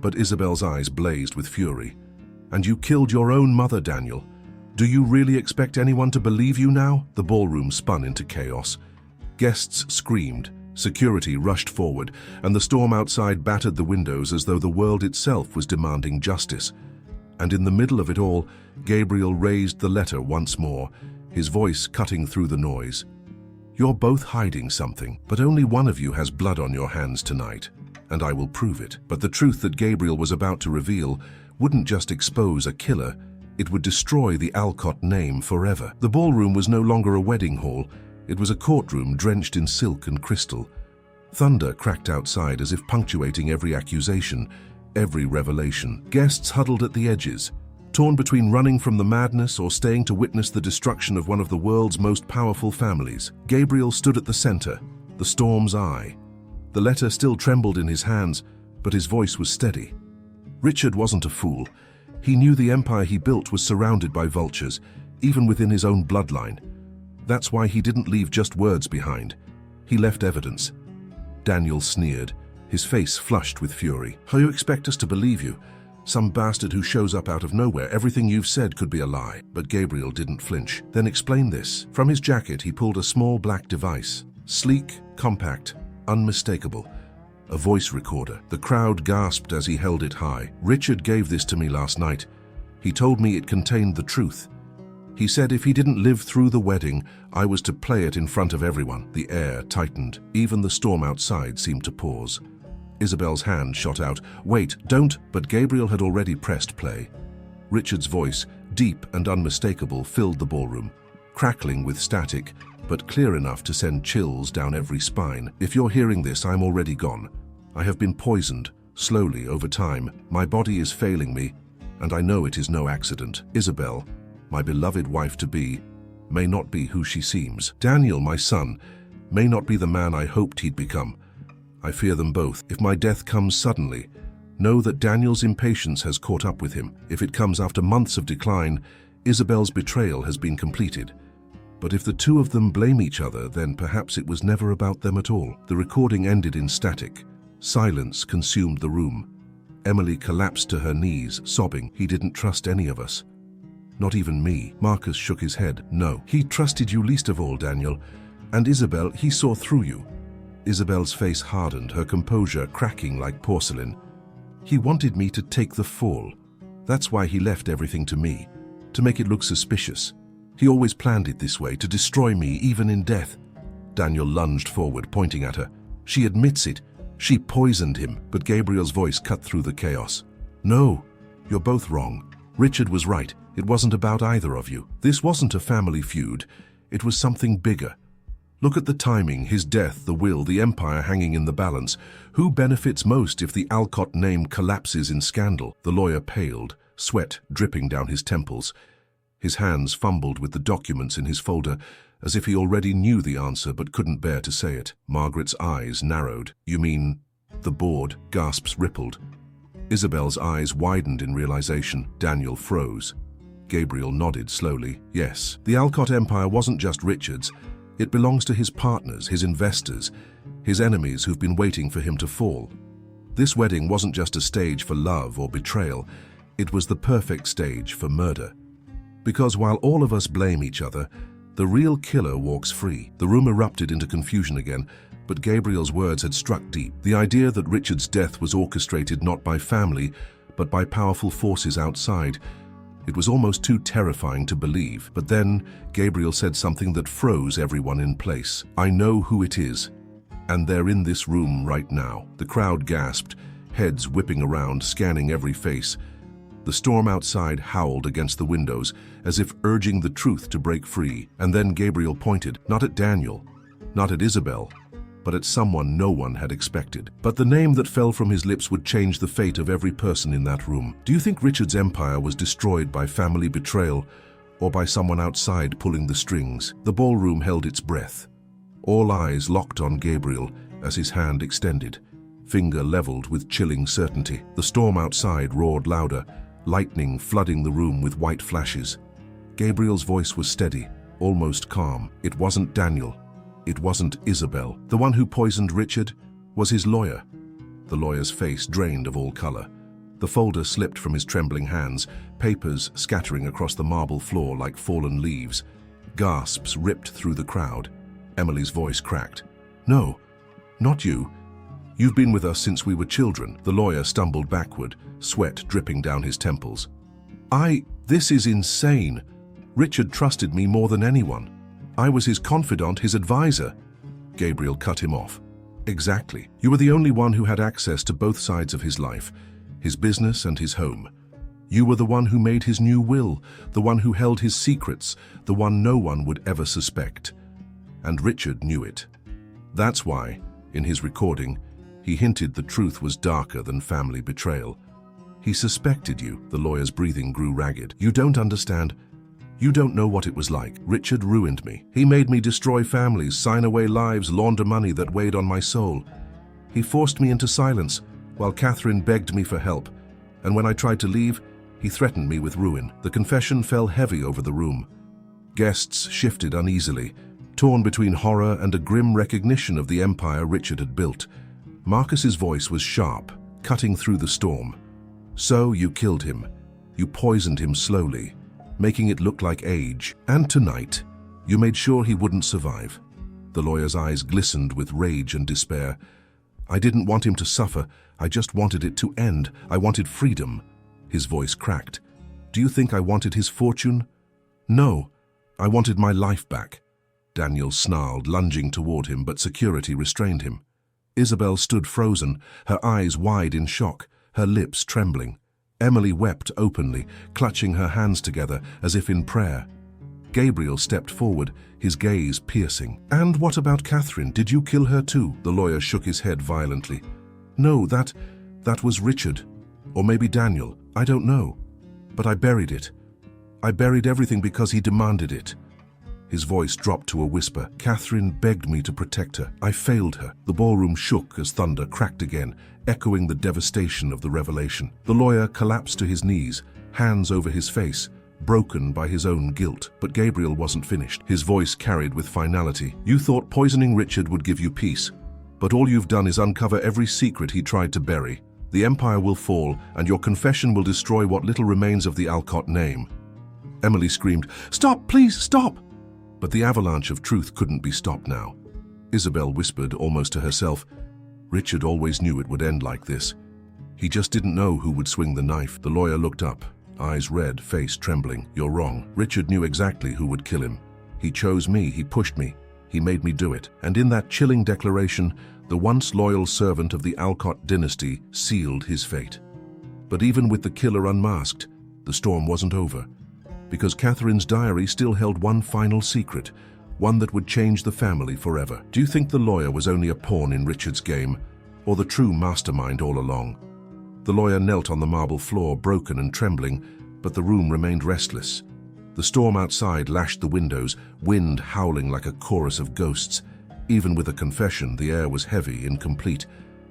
But Isabel's eyes blazed with fury. "And you killed your own mother, Daniel. Do you really expect anyone to believe you now?" The ballroom spun into chaos. Guests screamed, Security rushed forward, and the storm outside battered the windows as though the world itself was demanding justice. And in the middle of it all, Gabriel raised the letter once more, his voice cutting through the noise. "You're both hiding something, but only one of you has blood on your hands tonight, and I will prove it." But the truth that Gabriel was about to reveal wouldn't just expose a killer, it would destroy the Alcott name forever. The ballroom was no longer a wedding hall, it was a courtroom drenched in silk and crystal. Thunder cracked outside as if punctuating every accusation, every revelation. Guests huddled at the edges, torn between running from the madness or staying to witness the destruction of one of the world's most powerful families. Gabriel stood at the center, the storm's eye. The letter still trembled in his hands, but his voice was steady. Richard wasn't a fool. He knew the empire he built was surrounded by vultures, even within his own bloodline. That's why he didn't leave just words behind. He left evidence. Daniel sneered, his face flushed with fury. "How you expect us to believe you? Some bastard who shows up out of nowhere. Everything you've said could be a lie." But Gabriel didn't flinch. "Then explain this." From his jacket, he pulled a small black device. Sleek, compact, unmistakable. A voice recorder. The crowd gasped as he held it high. "Richard gave this to me last night. He told me it contained the truth. He said if he didn't live through the wedding, I was to play it in front of everyone." The air tightened. Even the storm outside seemed to pause. Isabel's hand shot out. "Wait, don't!" But Gabriel had already pressed play. Richard's voice, deep and unmistakable, filled the ballroom, crackling with static, but clear enough to send chills down every spine. "If you're hearing this, I'm already gone. I have been poisoned, slowly, over time. My body is failing me, and I know it is no accident. Isabel, my beloved wife-to-be, may not be who she seems. Daniel, my son, may not be the man I hoped he'd become. I fear them both. If my death comes suddenly, know that Daniel's impatience has caught up with him. If it comes after months of decline, Isabel's betrayal has been completed. But if the two of them blame each other, then perhaps it was never about them at all." The recording ended in static. Silence consumed the room. Emily collapsed to her knees, sobbing. "He didn't trust any of us. Not even me." Marcus shook his head. "No, he trusted you least of all, Daniel. And Isabel, he saw through you." Isabel's face hardened, her composure cracking like porcelain. "He wanted me to take the fall. That's why he left everything to me, to make it look suspicious. He always planned it this way, to destroy me, even in death." Daniel lunged forward, pointing at her. "She admits it. She poisoned him." But Gabriel's voice cut through the chaos. "No, you're both wrong. Richard was right. It wasn't about either of you. This wasn't a family feud. It was something bigger. Look at the timing, his death, the will, the empire hanging in the balance. Who benefits most if the Alcott name collapses in scandal?" The lawyer paled, sweat dripping down his temples. His hands fumbled with the documents in his folder, as if he already knew the answer but couldn't bear to say it. Margaret's eyes narrowed. "You mean the board?" Gasps rippled. Isabel's eyes widened in realization. Daniel froze. Gabriel nodded slowly. "Yes, the Alcott empire wasn't just Richard's. It belongs to his partners, his investors, his enemies who've been waiting for him to fall. This wedding wasn't just a stage for love or betrayal. It was the perfect stage for murder. Because while all of us blame each other, the real killer walks free." The room erupted into confusion again, but Gabriel's words had struck deep. The idea that Richard's death was orchestrated not by family, but by powerful forces outside. It was almost too terrifying to believe. But then Gabriel said something that froze everyone in place. "I know who it is, and they're in this room right now." The crowd gasped, heads whipping around, scanning every face. The storm outside howled against the windows, as if urging the truth to break free. And then Gabriel pointed, not at Daniel, not at Isabel, but at someone no one had expected. But the name that fell from his lips would change the fate of every person in that room. "Do you think Richard's empire was destroyed by family betrayal, or by someone outside pulling the strings?" The ballroom held its breath. All eyes locked on Gabriel as his hand extended, finger leveled with chilling certainty. The storm outside roared louder, lightning flooding the room with white flashes. Gabriel's voice was steady, almost calm. It wasn't Daniel. It wasn't Isabel. The one who poisoned Richard was his lawyer. The lawyer's face drained of all color. The folder slipped from his trembling hands, papers scattering across the marble floor like fallen leaves. Gasps ripped through the crowd. Emily's voice cracked. "No, Not you. You've been with us since we were children. The lawyer stumbled backward, sweat dripping down his temples. This is insane. Richard trusted me more than anyone. I was his confidant, his advisor. Gabriel cut him off. Exactly. You were the only one who had access to both sides of his life, his business and his home. You were the one who made his new will, the one who held his secrets, the one no one would ever suspect. And Richard knew it. That's why, in his recording, he hinted the truth was darker than family betrayal. He suspected you. The lawyer's breathing grew ragged. You don't understand. You don't know what it was like. Richard ruined me. He made me destroy families, sign away lives, launder money that weighed on my soul. He forced me into silence, while Catherine begged me for help. And when I tried to leave, he threatened me with ruin. The confession fell heavy over the room. Guests shifted uneasily, torn between horror and a grim recognition of the empire Richard had built. Marcus's voice was sharp, cutting through the storm. So you killed him. You poisoned him slowly, making it look like age. And tonight, you made sure he wouldn't survive. The lawyer's eyes glistened with rage and despair. I didn't want him to suffer. I just wanted it to end. I wanted freedom. His voice cracked. Do you think I wanted his fortune? No, I wanted my life back. Daniel snarled, lunging toward him, but security restrained him. Isabel stood frozen, her eyes wide in shock, her lips trembling. Emily wept openly, clutching her hands together as if in prayer. Gabriel stepped forward, his gaze piercing. And what about Catherine? Did you kill her too? The lawyer shook his head violently. No, that was Richard. Or maybe Daniel. I don't know. But I buried it. I buried everything because he demanded it. His voice dropped to a whisper. Catherine begged me to protect her. I failed her. The ballroom shook as thunder cracked again, echoing the devastation of the revelation. The lawyer collapsed to his knees, hands over his face, broken by his own guilt. But Gabriel wasn't finished. His voice carried with finality. You thought poisoning Richard would give you peace, but all you've done is uncover every secret he tried to bury. The empire will fall, and your confession will destroy what little remains of the Alcott name. Emily screamed, Stop, please, stop! But the avalanche of truth couldn't be stopped now. Isabel whispered, almost to herself, Richard always knew it would end like this. He just didn't know who would swing the knife. The lawyer looked up, eyes red, face trembling. You're wrong. Richard knew exactly who would kill him. He chose me, he pushed me, he made me do it. And in that chilling declaration, the once loyal servant of the Alcott dynasty sealed his fate. But even with the killer unmasked, the storm wasn't over. Because Catherine's diary still held one final secret, one that would change the family forever. Do you think the lawyer was only a pawn in Richard's game, or the true mastermind all along? The lawyer knelt on the marble floor, broken and trembling, but the room remained restless. The storm outside lashed the windows, wind howling like a chorus of ghosts. Even with a confession, the air was heavy, incomplete,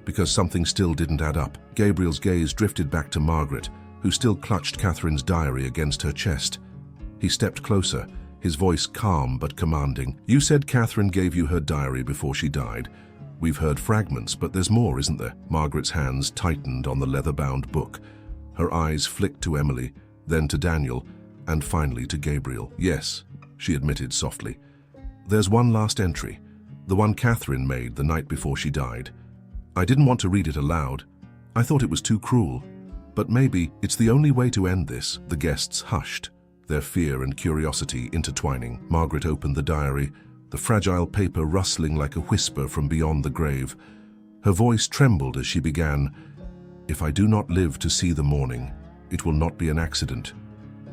because something still didn't add up. Gabriel's gaze drifted back to Margaret, who still clutched Catherine's diary against her chest. He stepped closer, his voice calm but commanding. You said Catherine gave you her diary before she died. We've heard fragments, but there's more, isn't there? Margaret's hands tightened on the leather-bound book. Her eyes flicked to Emily, then to Daniel, and finally to Gabriel. Yes, she admitted softly. There's one last entry, the one Catherine made the night before she died. I didn't want to read it aloud. I thought it was too cruel. But maybe it's the only way to end this. The guests hushed, their fear and curiosity intertwining. Margaret opened the diary, the fragile paper rustling like a whisper from beyond the grave. Her voice trembled as she began, If I do not live to see the morning, it will not be an accident.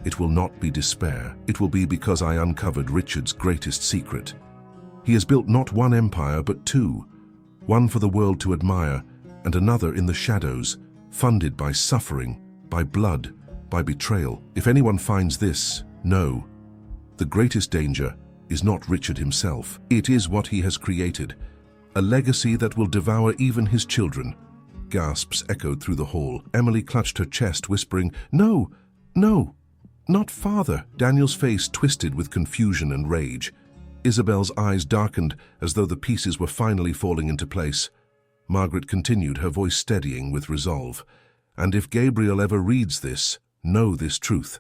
It will not be despair. It will be because I uncovered Richard's greatest secret. He has built not one empire, but two. One for the world to admire, and another in the shadows, funded by suffering, by blood, by betrayal. If anyone finds this, know, the greatest danger is not Richard himself. It is what he has created, a legacy that will devour even his children. Gasps echoed through the hall. Emily clutched her chest, whispering, No, no, not father. Daniel's face twisted with confusion and rage. Isabel's eyes darkened as though the pieces were finally falling into place. Margaret continued, her voice steadying with resolve. And if Gabriel ever reads this, know this truth.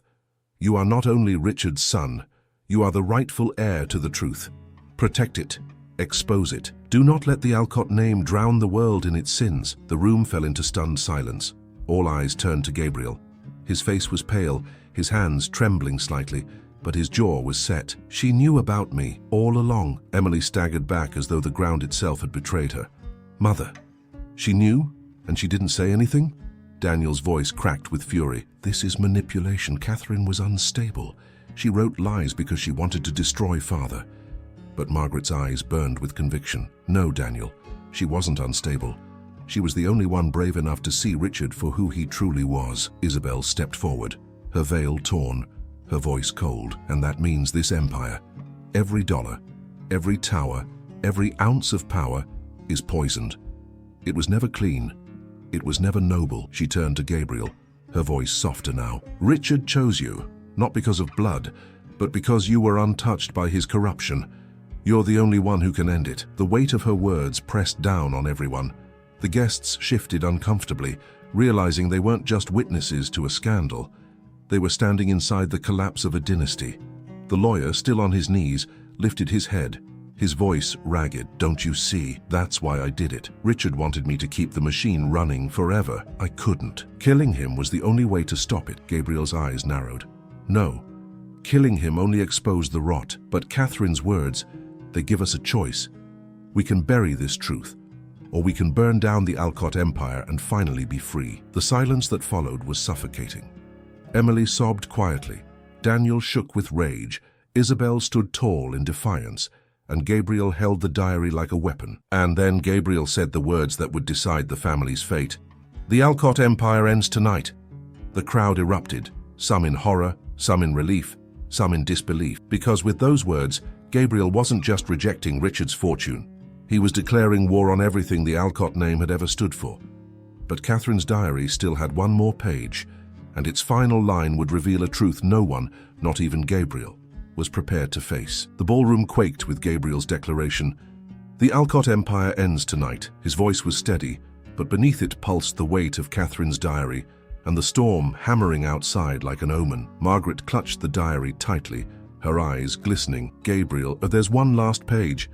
You are not only Richard's son, you are the rightful heir to the truth. Protect it, expose it, Do not let the Alcott name drown the world in its sins. The room fell into stunned silence. All eyes turned to Gabriel. His face was pale, his hands trembling slightly, but his jaw was set. She knew about me all along. Emily staggered back as though the ground itself had betrayed her. Mother. She knew, and she didn't say anything? Daniel's voice cracked with fury. This is manipulation. Catherine was unstable. She wrote lies because she wanted to destroy Father. But Margaret's eyes burned with conviction. No, Daniel, she wasn't unstable. She was the only one brave enough to see Richard for who he truly was. Isabel stepped forward, her veil torn, her voice cold. And that means this empire, every dollar, every tower, every ounce of power is poisoned. It was never clean. It was never noble. She turned to Gabriel, her voice softer now. Richard chose you, not because of blood, but because you were untouched by his corruption. You're the only one who can end it. The weight of her words pressed down on everyone. The guests shifted uncomfortably, realizing they weren't just witnesses to a scandal. They were standing inside the collapse of a dynasty. The lawyer, still on his knees, lifted his head, his voice ragged. Don't you see? That's why I did it. Richard wanted me to keep the machine running forever. I couldn't. Killing him was the only way to stop it. Gabriel's eyes narrowed. No, killing him only exposed the rot. But Catherine's words, they give us a choice. We can bury this truth, or we can burn down the Alcott Empire and finally be free. The silence that followed was suffocating. Emily sobbed quietly. Daniel shook with rage. Isabel stood tall in defiance, and Gabriel held the diary like a weapon. And then Gabriel said the words that would decide the family's fate. The Alcott Empire ends tonight. The crowd erupted, some in horror, some in relief, some in disbelief, because with those words, Gabriel wasn't just rejecting Richard's fortune. He was declaring war on everything the Alcott name had ever stood for. But Catherine's diary still had one more page, and its final line would reveal a truth no one, not even Gabriel, was prepared to face. The ballroom quaked with Gabriel's declaration. The Alcott Empire ends tonight. His voice was steady, but beneath it pulsed the weight of Catherine's diary, and the storm hammering outside like an omen. Margaret clutched the diary tightly, her eyes glistening. Gabriel, there's one last page.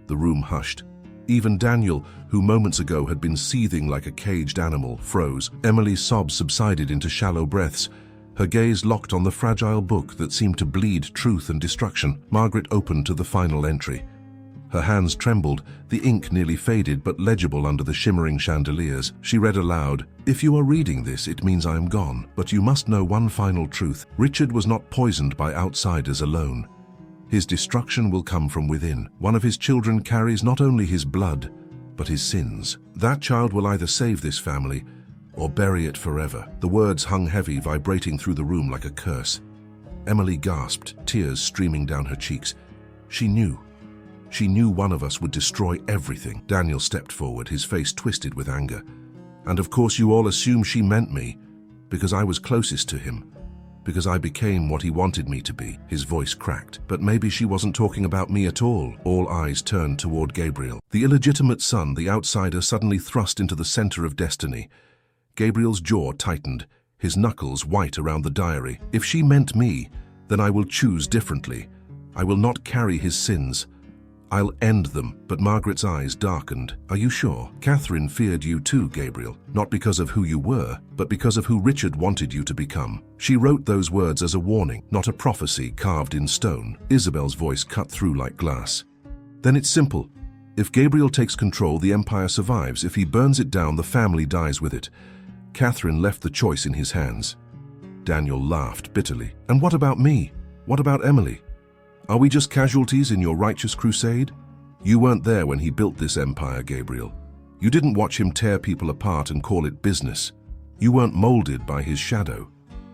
The room hushed. Even Daniel, who moments ago had been seething like a caged animal, froze. Emily's sobs subsided into shallow breaths, her gaze locked on the fragile book that seemed to bleed truth and destruction. Margaret opened to the final entry. Her hands trembled, the ink nearly faded but legible under the shimmering chandeliers. She read aloud, "If you are reading this, it means I am gone. But you must know one final truth. Richard was not poisoned by outsiders alone. His destruction will come from within. One of his children carries not only his blood, but his sins. That child will either save this family or bury it forever." The words hung heavy, vibrating through the room like a curse. Emily gasped, tears streaming down her cheeks. She knew. She knew one of us would destroy everything. Daniel stepped forward, his face twisted with anger. "And of course you all assume she meant me, because I was closest to him, because I became what he wanted me to be." His voice cracked. "But maybe she wasn't talking about me at all." All eyes turned toward Gabriel. The illegitimate son, the outsider, suddenly thrust into the center of destiny. Gabriel's jaw tightened, his knuckles white around the diary. "If she meant me, then I will choose differently. I will not carry his sins. I'll end them." But Margaret's eyes darkened. "Are you sure?" "Catherine feared you too, Gabriel, not because of who you were, but because of who Richard wanted you to become. She wrote those words as a warning, not a prophecy carved in stone." Isabel's voice cut through like glass. "Then it's simple. If Gabriel takes control, the empire survives. If he burns it down, the family dies with it." Catherine left the choice in his hands. Daniel laughed bitterly. "And what about me? What about Emily? Are we just casualties in your righteous crusade? You weren't there when he built this empire, Gabriel. You didn't watch him tear people apart and call it business. You weren't molded by his shadow.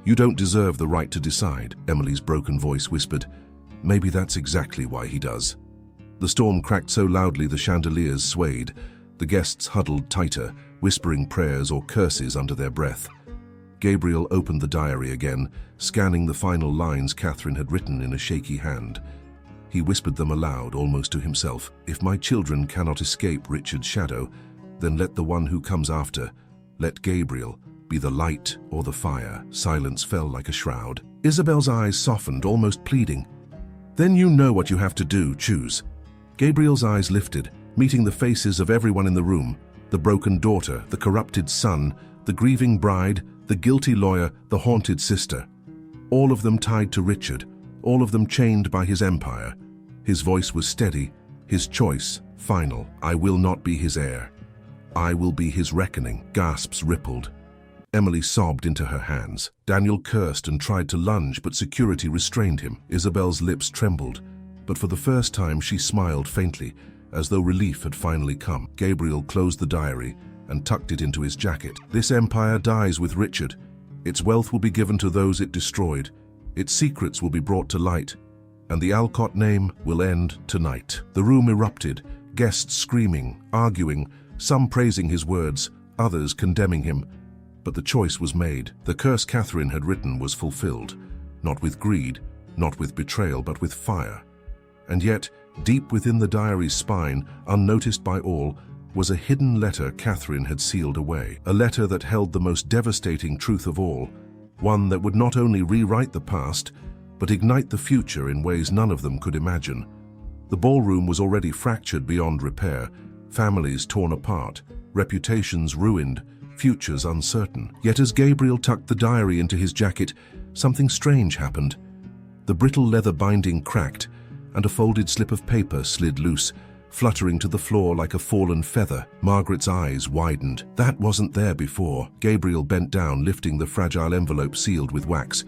You don't deserve the right to decide." Emily's broken voice whispered, "Maybe that's exactly why he does." The storm cracked so loudly the chandeliers swayed. The guests huddled tighter, whispering prayers or curses under their breath. Gabriel opened the diary again, scanning the final lines Catherine had written in a shaky hand. He whispered them aloud, almost to himself. "If my children cannot escape Richard's shadow, then let the one who comes after, let Gabriel, be the light or the fire." Silence fell like a shroud. Isabel's eyes softened, almost pleading. "Then you know what you have to do. Choose." Gabriel's eyes lifted, meeting the faces of everyone in the room, the broken daughter, the corrupted son, the grieving bride, the guilty lawyer, the haunted sister. All of them tied to Richard, all of them chained by his empire. His voice was steady, his choice final. I will not be his heir. I will be his reckoning. Gasps rippled. Emily sobbed into her hands. Daniel cursed and tried to lunge, but security restrained him. Isabel's lips trembled, but for the first time she smiled faintly, as though relief had finally come. Gabriel closed the diary and tucked it into his jacket. This empire dies with Richard. Its wealth will be given to those it destroyed. Its secrets will be brought to light, and the Alcott name will end tonight. The room erupted, guests screaming, arguing, some praising his words, others condemning him. But the choice was made. The curse Catherine had written was fulfilled, not with greed, not with betrayal, but with fire. And yet, deep within the diary's spine, unnoticed by all, was a hidden letter Catherine had sealed away. A letter that held the most devastating truth of all, one that would not only rewrite the past, but ignite the future in ways none of them could imagine. The ballroom was already fractured beyond repair, families torn apart, reputations ruined, futures uncertain. Yet as Gabriel tucked the diary into his jacket, something strange happened. The brittle leather binding cracked, and a folded slip of paper slid loose, fluttering to the floor like a fallen feather. Margaret's eyes widened. That wasn't there before. Gabriel bent down, lifting the fragile envelope sealed with wax.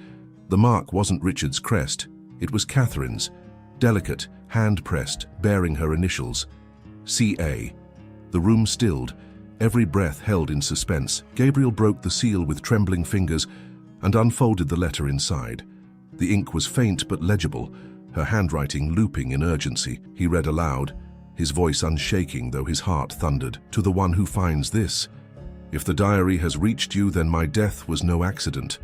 The mark wasn't Richard's crest. It was Catherine's, delicate, hand-pressed, bearing her initials. C.A. The room stilled, every breath held in suspense. Gabriel broke the seal with trembling fingers and unfolded the letter inside. The ink was faint but legible, her handwriting looping in urgency. He read aloud, his voice unshaking though his heart thundered. To the one who finds this, if the diary has reached you, then my death was no accident.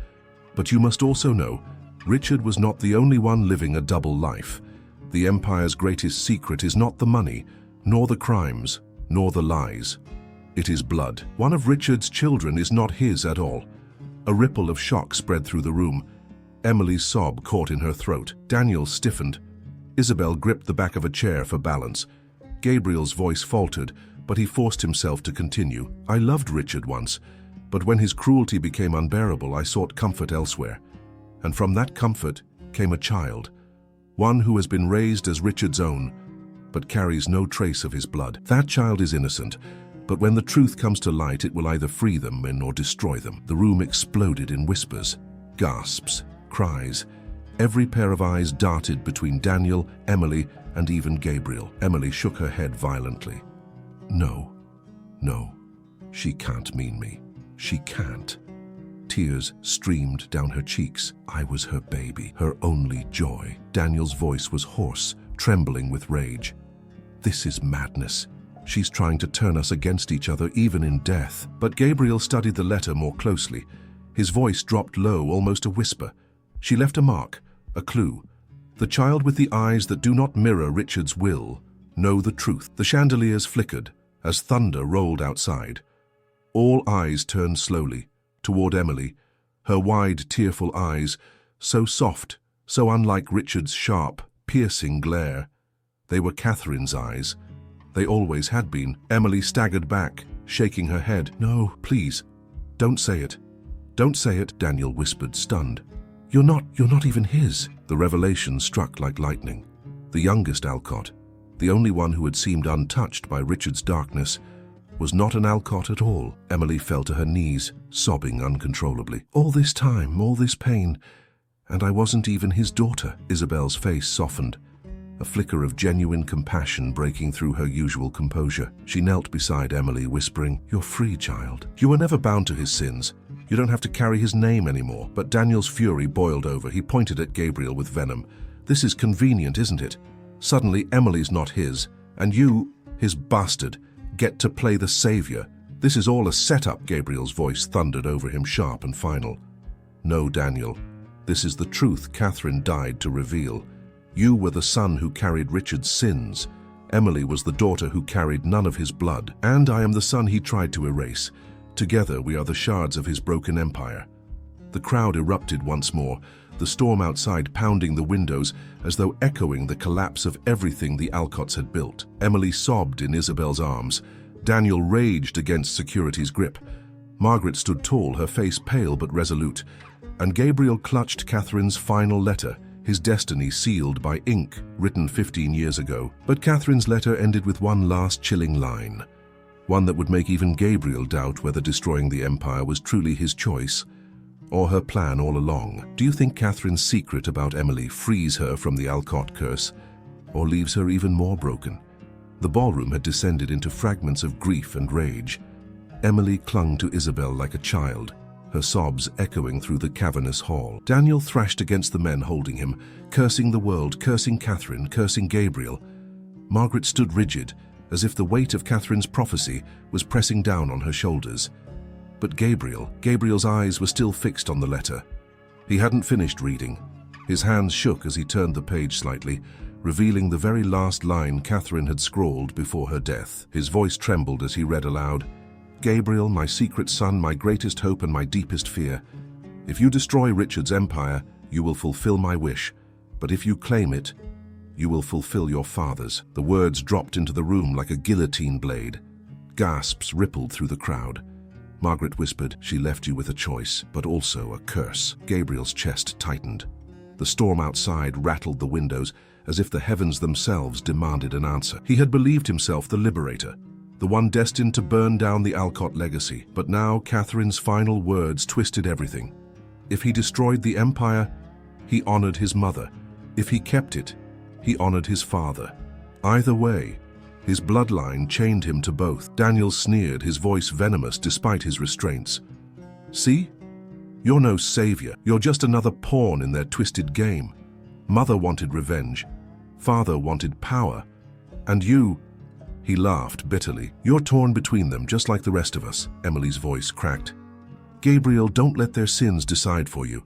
But you must also know, Richard was not the only one living a double life. The Empire's greatest secret is not the money, nor the crimes, nor the lies. It is blood. One of Richard's children is not his at all. A ripple of shock spread through the room. Emily's sob caught in her throat. Daniel stiffened. Isabel gripped the back of a chair for balance. Gabriel's voice faltered, but he forced himself to continue. I loved Richard once, but when his cruelty became unbearable, I sought comfort elsewhere. And from that comfort came a child, one who has been raised as Richard's own, but carries no trace of his blood. That child is innocent, but when the truth comes to light, it will either free them or destroy them. The room exploded in whispers, gasps, cries. Every pair of eyes darted between Daniel, Emily, and even Gabriel. Emily shook her head violently. No, she can't mean me. She can't. Tears streamed down her cheeks. I was her baby, her only joy. Daniel's voice was hoarse, trembling with rage. This is madness. She's trying to turn us against each other, even in death. But Gabriel studied the letter more closely. His voice dropped low, almost a whisper. She left a mark, a clue. The child with the eyes that do not mirror Richard's will know the truth. The chandeliers flickered as thunder rolled outside. All eyes turned slowly toward Emily, her wide, tearful eyes, so soft, so unlike Richard's sharp, piercing glare. They were Catherine's eyes. They always had been. Emily staggered back, shaking her head. No, please, don't say it. Don't say it, Daniel whispered, stunned. You're not even his. The revelation struck like lightning. The youngest Alcott, the only one who had seemed untouched by Richard's darkness, was not an Alcott at all. Emily fell to her knees, sobbing uncontrollably. All this time, all this pain, and I wasn't even his daughter. Isabel's face softened, a flicker of genuine compassion breaking through her usual composure. She knelt beside Emily, whispering, You're free, child. You were never bound to his sins. You don't have to carry his name anymore. But Daniel's fury boiled over. He pointed at Gabriel with venom. This is convenient, isn't it? Suddenly, Emily's not his, and you, his bastard, get to play the savior. This is all a setup, Gabriel's voice thundered over him, sharp and final. No, Daniel. This is the truth Catherine died to reveal. You were the son who carried Richard's sins. Emily was the daughter who carried none of his blood. And I am the son he tried to erase. Together we are the shards of his broken empire. The crowd erupted once more. the storm outside pounding the windows as though echoing the collapse of everything the Alcotts had built. Emily sobbed in Isabel's arms. Daniel raged against security's grip. Margaret stood tall, her face pale but resolute, and Gabriel clutched Catherine's final letter, his destiny sealed by ink written 15 years ago. But Catherine's letter ended with one last chilling line, one that would make even Gabriel doubt whether destroying the Empire was truly his choice or her plan all along. Do you think Catherine's secret about Emily frees her from the Alcott curse or leaves her even more broken? The ballroom had descended into fragments of grief and rage. Emily clung to Isabel like a child, her sobs echoing through the cavernous hall. Daniel thrashed against the men holding him, cursing the world, cursing Catherine, cursing Gabriel. Margaret stood rigid, as if the weight of Catherine's prophecy was pressing down on her shoulders. But Gabriel's eyes were still fixed on the letter. He hadn't finished reading. His hands shook as he turned the page slightly, revealing the very last line Catherine had scrawled before her death. His voice trembled as he read aloud, "Gabriel, my secret son, my greatest hope and my deepest fear. If you destroy Richard's empire, you will fulfill my wish. But if you claim it, you will fulfill your father's." The words dropped into the room like a guillotine blade. Gasps rippled through the crowd. Margaret whispered, "She left you with a choice, but also a curse." Gabriel's chest tightened. The storm outside rattled the windows as if the heavens themselves demanded an answer. He had believed himself the liberator, the one destined to burn down the Alcott legacy. But now Catherine's final words twisted everything. If he destroyed the empire, he honored his mother. If he kept it, he honored his father. Either way, his bloodline chained him to both. Daniel sneered, his voice venomous despite his restraints. "See? You're no savior. You're just another pawn in their twisted game. Mother wanted revenge. Father wanted power. And you..." He laughed bitterly. "You're torn between them, just like the rest of us." Emily's voice cracked. "Gabriel, don't let their sins decide for you.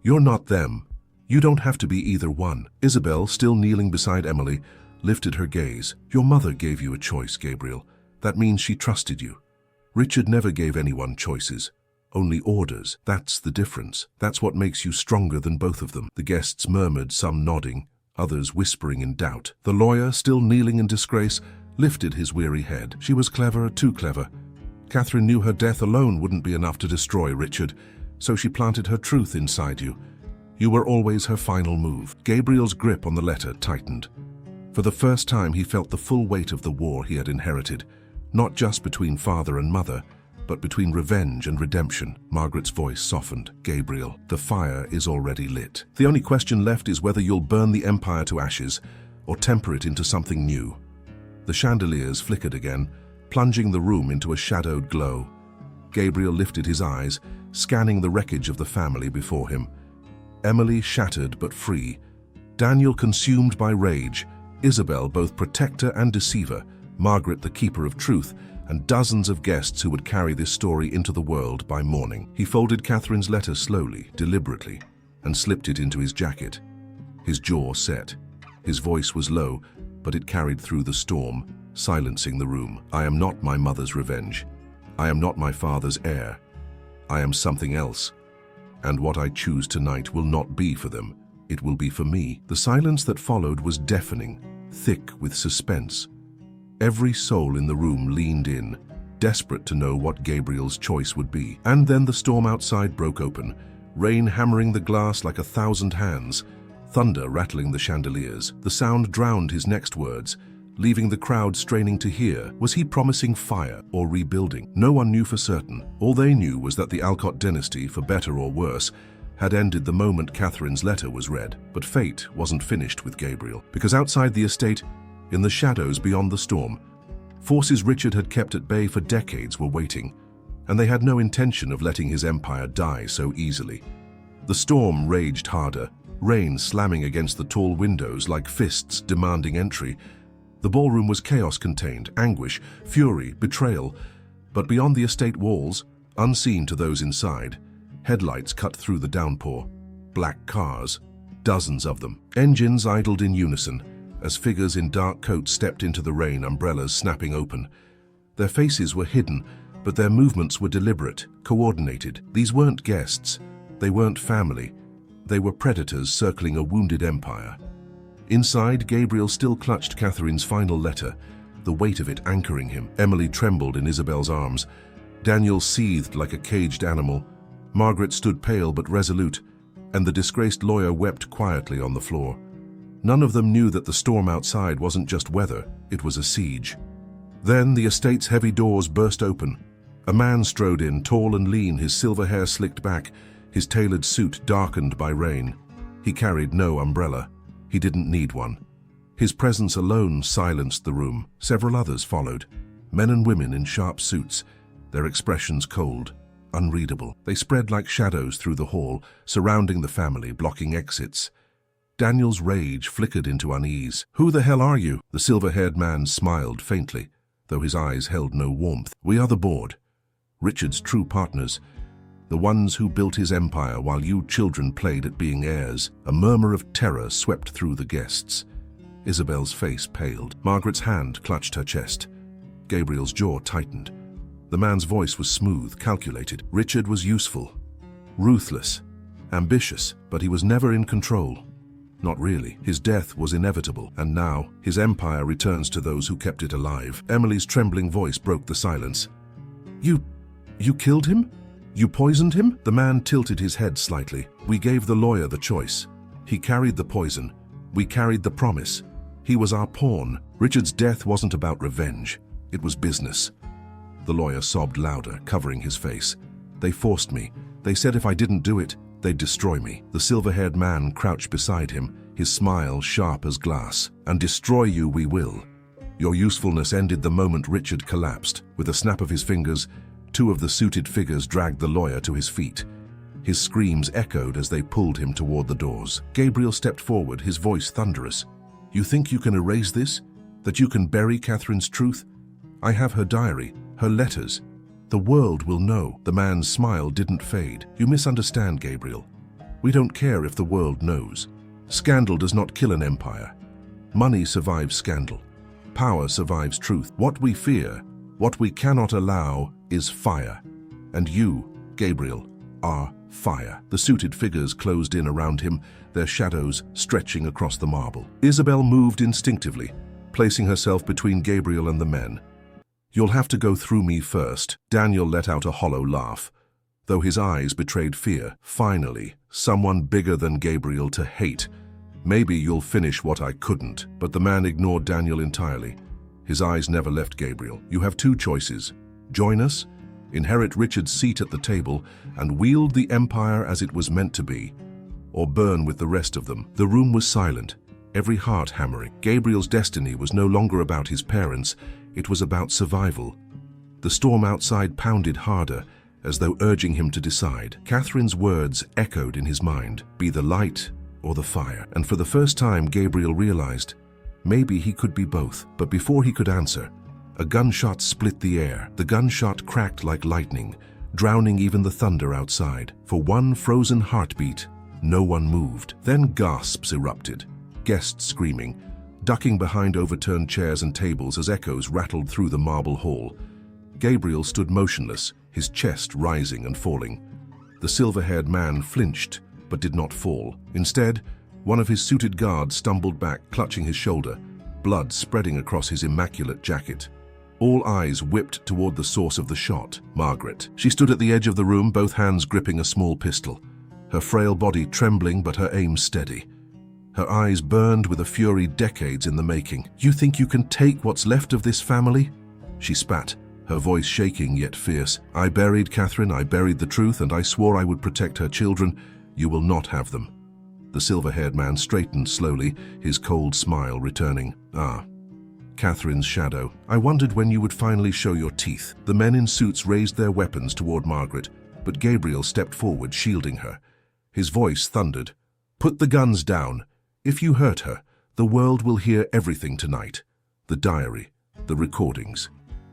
You're not them. You don't have to be either one." Isabel, still kneeling beside Emily, lifted her gaze. "Your mother gave you a choice, Gabriel. That means she trusted you. Richard never gave anyone choices, only orders. That's the difference. That's what makes you stronger than both of them." The guests murmured, some nodding, others whispering in doubt. The lawyer, still kneeling in disgrace, lifted his weary head. "She was clever, too clever. Catherine knew her death alone wouldn't be enough to destroy Richard, so she planted her truth inside you. You were always her final move." Gabriel's grip on the letter tightened. For the first time, he felt the full weight of the war he had inherited, not just between father and mother, but between revenge and redemption. Margaret's voice softened. "Gabriel, the fire is already lit. The only question left is whether you'll burn the empire to ashes or temper it into something new." The chandeliers flickered again, plunging the room into a shadowed glow. Gabriel lifted his eyes, scanning the wreckage of the family before him. Emily shattered but free, Daniel consumed by rage, Isabel both protector and deceiver, Margaret the keeper of truth, and dozens of guests who would carry this story into the world by morning. He folded Catherine's letter slowly, deliberately, and slipped it into his jacket. His jaw set. His voice was low, but it carried through the storm, silencing the room. "I am not my mother's revenge. I am not my father's heir. I am something else. And what I choose tonight will not be for them. It will be for me." The silence that followed was deafening, thick with suspense. Every soul in the room leaned in, desperate to know what Gabriel's choice would be. And then the storm outside broke open, rain hammering the glass like 1,000 hands, thunder rattling the chandeliers. The sound drowned his next words, leaving the crowd straining to hear. Was he promising fire or rebuilding? No one knew for certain. All they knew was that the Alcott dynasty, for better or worse, had ended the moment Catherine's letter was read. But fate wasn't finished with Gabriel, because outside the estate, in the shadows beyond the storm, forces Richard had kept at bay for decades were waiting, and they had no intention of letting his empire die so easily. The storm raged harder, rain slamming against the tall windows like fists demanding entry. The ballroom was chaos-contained, anguish, fury, betrayal. But beyond the estate walls, unseen to those inside, headlights cut through the downpour. Black cars, dozens of them. Engines idled in unison, as figures in dark coats stepped into the rain, umbrellas snapping open. Their faces were hidden, but their movements were deliberate, coordinated. These weren't guests. They weren't family. They were predators circling a wounded empire. Inside, Gabriel still clutched Catherine's final letter, the weight of it anchoring him. Emily trembled in Isabel's arms. Daniel seethed like a caged animal. Margaret stood pale but resolute, and the disgraced lawyer wept quietly on the floor. None of them knew that the storm outside wasn't just weather, it was a siege. Then the estate's heavy doors burst open. A man strode in, tall and lean, his silver hair slicked back, his tailored suit darkened by rain. He carried no umbrella. He didn't need one. His presence alone silenced the room. Several others followed, men and women in sharp suits, their expressions cold, unreadable. They spread like shadows through the hall, surrounding the family, blocking exits. Daniel's rage flickered into unease. "Who the hell are you?" The silver-haired man smiled faintly, though his eyes held no warmth. "We are the board. Richard's true partners. The ones who built his empire while you children played at being heirs." A murmur of terror swept through the guests. Isabel's face paled. Margaret's hand clutched her chest. Gabriel's jaw tightened. The man's voice was smooth, calculated. Richard was useful, ruthless, ambitious, but he was never in control. Not really. His death was inevitable, and now his empire returns to those who kept it alive. Emily's trembling voice broke the silence. You killed him? You poisoned him?" The man tilted his head slightly. "We gave the lawyer the choice. He carried the poison. We carried the promise. He was our pawn. Richard's death wasn't about revenge. It was business." The lawyer sobbed louder, covering his face. "They forced me. They said if I didn't do it, they'd destroy me." The silver-haired man crouched beside him, his smile sharp as glass. "And destroy you we will." Your usefulness ended the moment Richard collapsed. With a snap of his fingers, two of the suited figures dragged the lawyer to his feet. His screams echoed as they pulled him toward the doors. Gabriel stepped forward, his voice thunderous. "You think you can erase this? That you can bury Catherine's truth? I have her diary, her letters. The world will know." The man's smile didn't fade. "You misunderstand, Gabriel. We don't care if the world knows. Scandal does not kill an empire. Money survives scandal. Power survives truth. What we fear, what we cannot allow, is fire. And you, Gabriel, are fire." The suited figures closed in around him, their shadows stretching across the marble. Isabel moved instinctively, placing herself between Gabriel and the men. "You'll have to go through me first." Daniel let out a hollow laugh, though his eyes betrayed fear. "Finally, someone bigger than Gabriel to hate. Maybe you'll finish what I couldn't." But the man ignored Daniel entirely. His eyes never left Gabriel. "You have two choices. Join us, inherit Richard's seat at the table, and wield the empire as it was meant to be, or burn with the rest of them." The room was silent, every heart hammering. Gabriel's destiny was no longer about his parents, it was about survival. The storm outside pounded harder, as though urging him to decide. Catherine's words echoed in his mind, "Be the light or the fire." And for the first time, Gabriel realized, maybe he could be both. But before he could answer, a gunshot split the air. The gunshot cracked like lightning, drowning even the thunder outside. For one frozen heartbeat, no one moved. Then gasps erupted, guests screaming, ducking behind overturned chairs and tables as echoes rattled through the marble hall. Gabriel stood motionless, his chest rising and falling. The silver-haired man flinched, but did not fall. Instead, one of his suited guards stumbled back, clutching his shoulder, blood spreading across his immaculate jacket. All eyes whipped toward the source of the shot, Margaret. She stood at the edge of the room, both hands gripping a small pistol, her frail body trembling but her aim steady. Her eyes burned with a fury decades in the making. "You think you can take what's left of this family?" She spat, her voice shaking yet fierce. "I buried Catherine, I buried the truth, and I swore I would protect her children. You will not have them." The silver-haired man straightened slowly, his cold smile returning. "Ah, Catherine's shadow. I wondered when you would finally show your teeth." The men in suits raised their weapons toward Margaret, but Gabriel stepped forward, shielding her. His voice thundered, "Put the guns down. If you hurt her, the world will hear everything tonight. The diary, the recordings,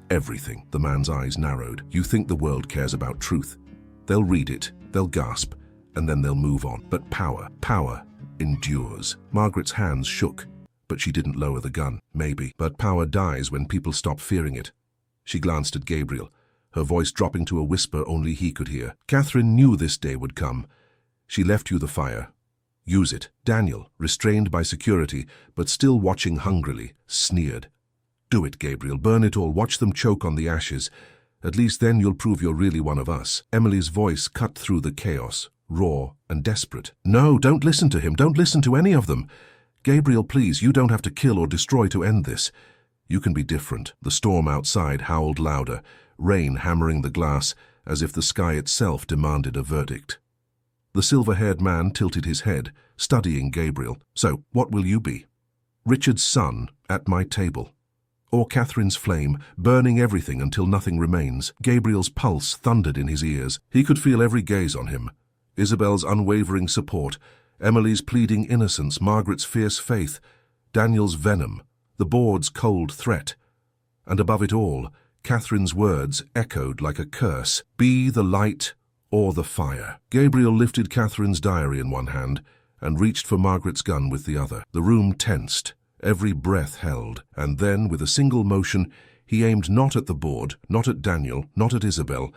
everything." The man's eyes narrowed. "You think the world cares about truth? They'll read it, they'll gasp, and then they'll move on. But power endures." Margaret's hands shook, but she didn't lower the gun. Maybe. But power dies when people stop fearing it. She glanced at Gabriel, her voice dropping to a whisper only he could hear. "Catherine knew this day would come. She left you the fire. Use it. Daniel, restrained by security, but still watching hungrily, sneered. Do it, Gabriel. Burn it all. Watch them choke on the ashes. At least then you'll prove you're really one of us. Emily's voice cut through the chaos, raw and desperate. No, don't listen to him. Don't listen to any of them. Gabriel, please, you don't have to kill or destroy to end this. You can be different. The storm outside howled louder, rain hammering the glass as if the sky itself demanded a verdict. The silver-haired man tilted his head, studying Gabriel. So, what will you be? Richard's son, at my table. Or Catherine's flame, burning everything until nothing remains. Gabriel's pulse thundered in his ears. He could feel every gaze on him. Isabel's unwavering support, Emily's pleading innocence, Margaret's fierce faith, Daniel's venom, the board's cold threat. And above it all, Catherine's words echoed like a curse. Be the light or the fire. Gabriel lifted Catherine's diary in one hand and reached for Margaret's gun with the other. The room tensed, every breath held, and then, with a single motion, he aimed not at the board, not at Daniel, not at Isabel,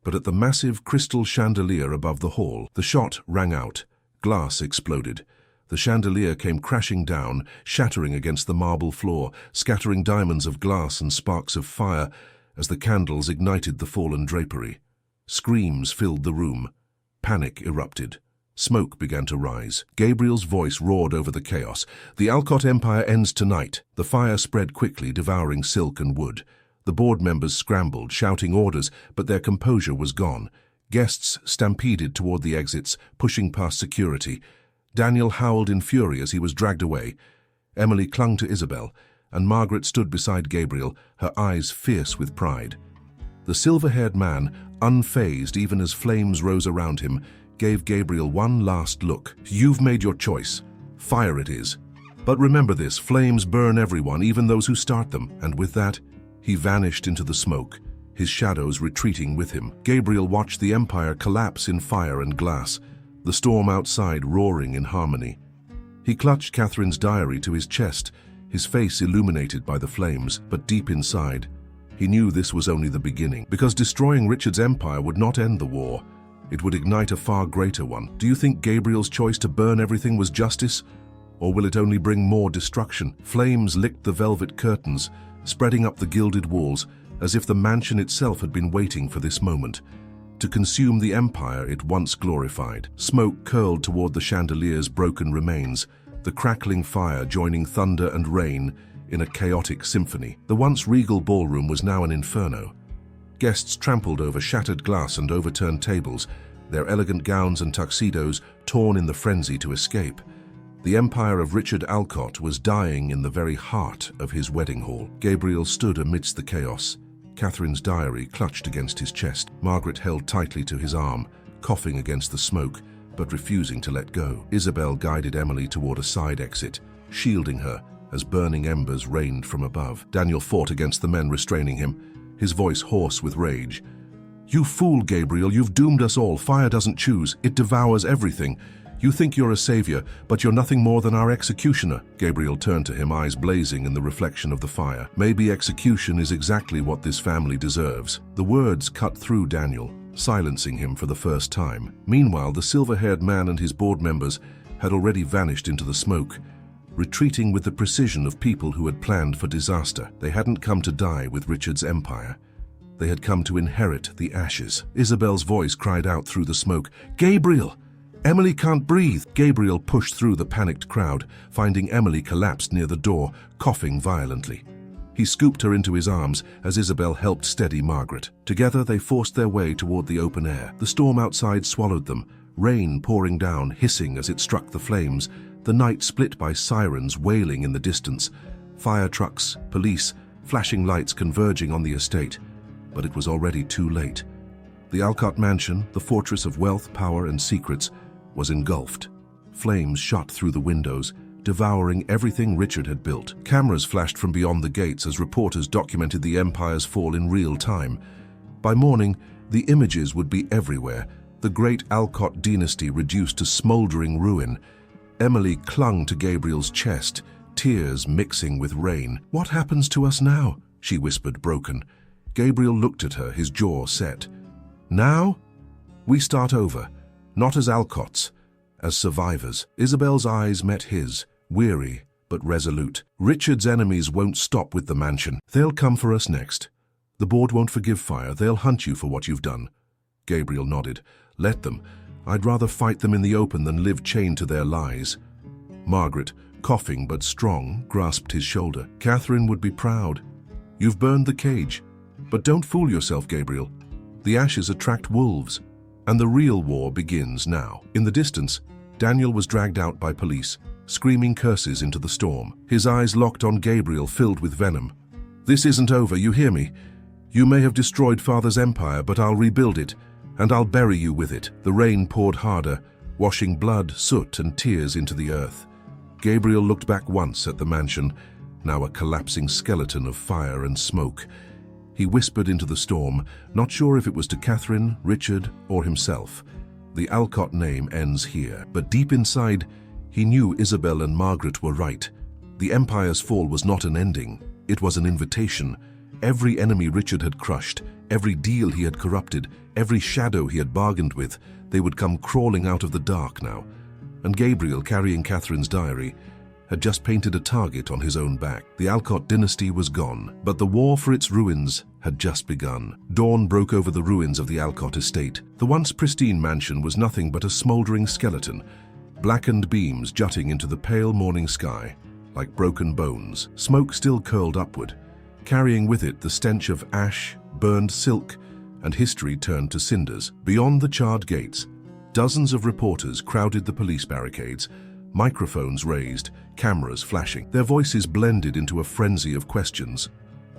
but at the massive crystal chandelier above the hall. The shot rang out. Glass exploded. The chandelier came crashing down, shattering against the marble floor, scattering diamonds of glass and sparks of fire as the candles ignited the fallen drapery. Screams filled the room. Panic erupted. Smoke began to rise. Gabriel's voice roared over the chaos. The Alcott Empire ends tonight. The fire spread quickly, devouring silk and wood. The board members scrambled, shouting orders, but their composure was gone. Guests stampeded toward the exits, pushing past security. Daniel howled in fury as he was dragged away. Emily clung to Isabel, and Margaret stood beside Gabriel, her eyes fierce with pride. The silver-haired man, unfazed even as flames rose around him, gave Gabriel one last look. You've made your choice. Fire it is. But remember this, flames burn everyone, even those who start them. And with that, he vanished into the smoke, his shadows retreating with him. Gabriel watched the empire collapse in fire and glass, the storm outside roaring in harmony. He clutched Catherine's diary to his chest, his face illuminated by the flames, but deep inside, he knew this was only the beginning, because destroying Richard's empire would not end the war. It would ignite a far greater one. Do you think Gabriel's choice to burn everything was justice? Or will it only bring more destruction? Flames licked the velvet curtains, spreading up the gilded walls, as if the mansion itself had been waiting for this moment, to consume the empire it once glorified. Smoke curled toward the chandelier's broken remains, the crackling fire joining thunder and rain in a chaotic symphony. The once regal ballroom was now an inferno. Guests trampled over shattered glass and overturned tables, their elegant gowns and tuxedos torn in the frenzy to escape. The empire of Richard Alcott was dying in the very heart of his wedding hall. Gabriel stood amidst the chaos, Catherine's diary clutched against his chest. Margaret held tightly to his arm, coughing against the smoke, but refusing to let go. Isabel guided Emily toward a side exit, shielding her as burning embers rained from above. Daniel fought against the men restraining him, his voice hoarse with rage. You fool, Gabriel, you've doomed us all. Fire doesn't choose, it devours everything. You think you're a savior, but you're nothing more than our executioner. Gabriel turned to him, eyes blazing in the reflection of the fire. Maybe execution is exactly what this family deserves. The words cut through Daniel, silencing him for the first time. Meanwhile, the silver-haired man and his board members had already vanished into the smoke, retreating with the precision of people who had planned for disaster. They hadn't come to die with Richard's empire. They had come to inherit the ashes. Isabel's voice cried out through the smoke, Gabriel! Emily can't breathe. Gabriel pushed through the panicked crowd, finding Emily collapsed near the door, coughing violently. He scooped her into his arms as Isabel helped steady Margaret. Together they forced their way toward the open air. The storm outside swallowed them, rain pouring down, hissing as it struck the flames, the night split by sirens wailing in the distance, fire trucks, police, flashing lights converging on the estate. But it was already too late. The Alcott mansion, the fortress of wealth, power, and secrets, was engulfed. Flames shot through the windows, devouring everything Richard had built. Cameras flashed from beyond the gates as reporters documented the empire's fall in real time. By morning, the images would be everywhere, the great Alcott dynasty reduced to smoldering ruin. Emily clung to Gabriel's chest, tears mixing with rain. What happens to us now? She whispered, broken. Gabriel looked at her, his jaw set. Now? We start over. Not as Alcotts, as survivors. Isabel's eyes met his, weary but resolute. Richard's enemies won't stop with the mansion. They'll come for us next. The board won't forgive fire. They'll hunt you for what you've done. Gabriel nodded. Let them. I'd rather fight them in the open than live chained to their lies. Margaret, coughing but strong, grasped his shoulder. Catherine would be proud. You've burned the cage. But don't fool yourself, Gabriel. The ashes attract wolves, and the real war begins now. In the distance, Daniel was dragged out by police, screaming curses into the storm. His eyes locked on Gabriel, filled with venom. This isn't over, you hear me? You may have destroyed Father's empire, but I'll rebuild it, and I'll bury you with it. The rain poured harder, washing blood, soot, and tears into the earth. Gabriel looked back once at the mansion, now a collapsing skeleton of fire and smoke. He whispered into the storm, not sure if it was to Catherine, Richard, or himself. The Alcott name ends here, but deep inside, he knew Isabel and Margaret were right. The Empire's fall was not an ending, it was an invitation. Every enemy Richard had crushed, every deal he had corrupted, every shadow he had bargained with, they would come crawling out of the dark now. And Gabriel, carrying Catherine's diary, had just painted a target on his own back. The Alcott dynasty was gone, but the war for its ruins had just begun. Dawn broke over the ruins of the Alcott estate. The once pristine mansion was nothing but a smoldering skeleton, blackened beams jutting into the pale morning sky like broken bones. Smoke still curled upward, carrying with it the stench of ash, burned silk, and history turned to cinders. Beyond the charred gates, dozens of reporters crowded the police barricades, microphones raised, cameras flashing. Their voices blended into a frenzy of questions.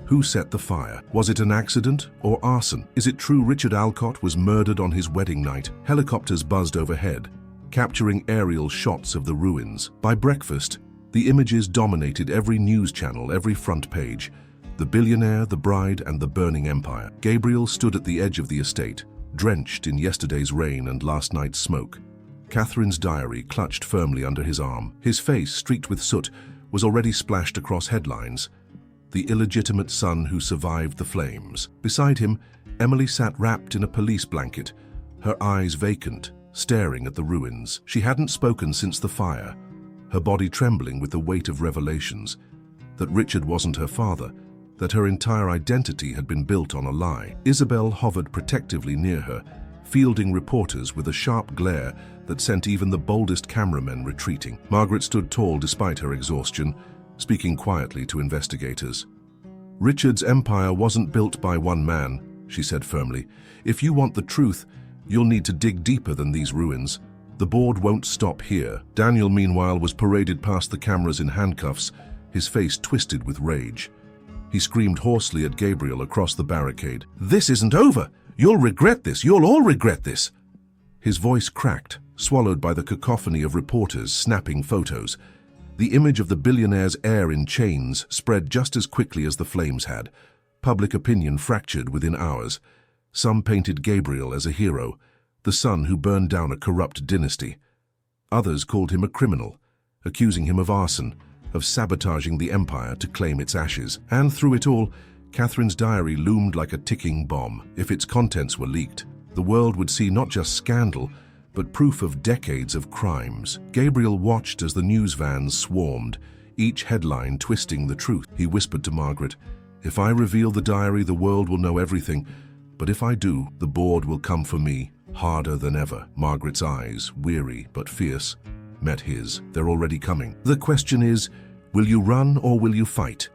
Who set the fire? Was it an accident or arson? Is it true Richard Alcott was murdered on his wedding night? Helicopters buzzed overhead, capturing aerial shots of the ruins. By breakfast, the images dominated every news channel, every front page. The billionaire, the bride, and the burning empire. Gabriel stood at the edge of the estate, drenched in yesterday's rain and last night's smoke. Catherine's diary clutched firmly under his arm. His face, streaked with soot, was already splashed across headlines. The illegitimate son who survived the flames. Beside him, Emily sat wrapped in a police blanket, her eyes vacant, staring at the ruins. She hadn't spoken since the fire, her body trembling with the weight of revelations. That Richard wasn't her father, that her entire identity had been built on a lie. Isabel hovered protectively near her, fielding reporters with a sharp glare that sent even the boldest cameramen retreating. Margaret stood tall despite her exhaustion, speaking quietly to investigators. Richard's empire wasn't built by one man, she said firmly. If you want the truth, you'll need to dig deeper than these ruins. The board won't stop here. Daniel, meanwhile, was paraded past the cameras in handcuffs, his face twisted with rage. He screamed hoarsely at Gabriel across the barricade. This isn't over! You'll regret this! You'll all regret this! His voice cracked, swallowed by the cacophony of reporters snapping photos. The image of the billionaire's heir in chains spread just as quickly as the flames had. Public opinion fractured within hours. Some painted Gabriel as a hero, the son who burned down a corrupt dynasty. Others called him a criminal, accusing him of arson, of sabotaging the empire to claim its ashes. And through it all, Catherine's diary loomed like a ticking bomb. If its contents were leaked, the world would see not just scandal, but proof of decades of crimes. Gabriel watched as the news vans swarmed, each headline twisting the truth. He whispered to Margaret, "If I reveal the diary, the world will know everything. But if I do, the board will come for me, harder than ever." Margaret's eyes, weary but fierce, met his. They're already coming. The question is, will you run or will you fight?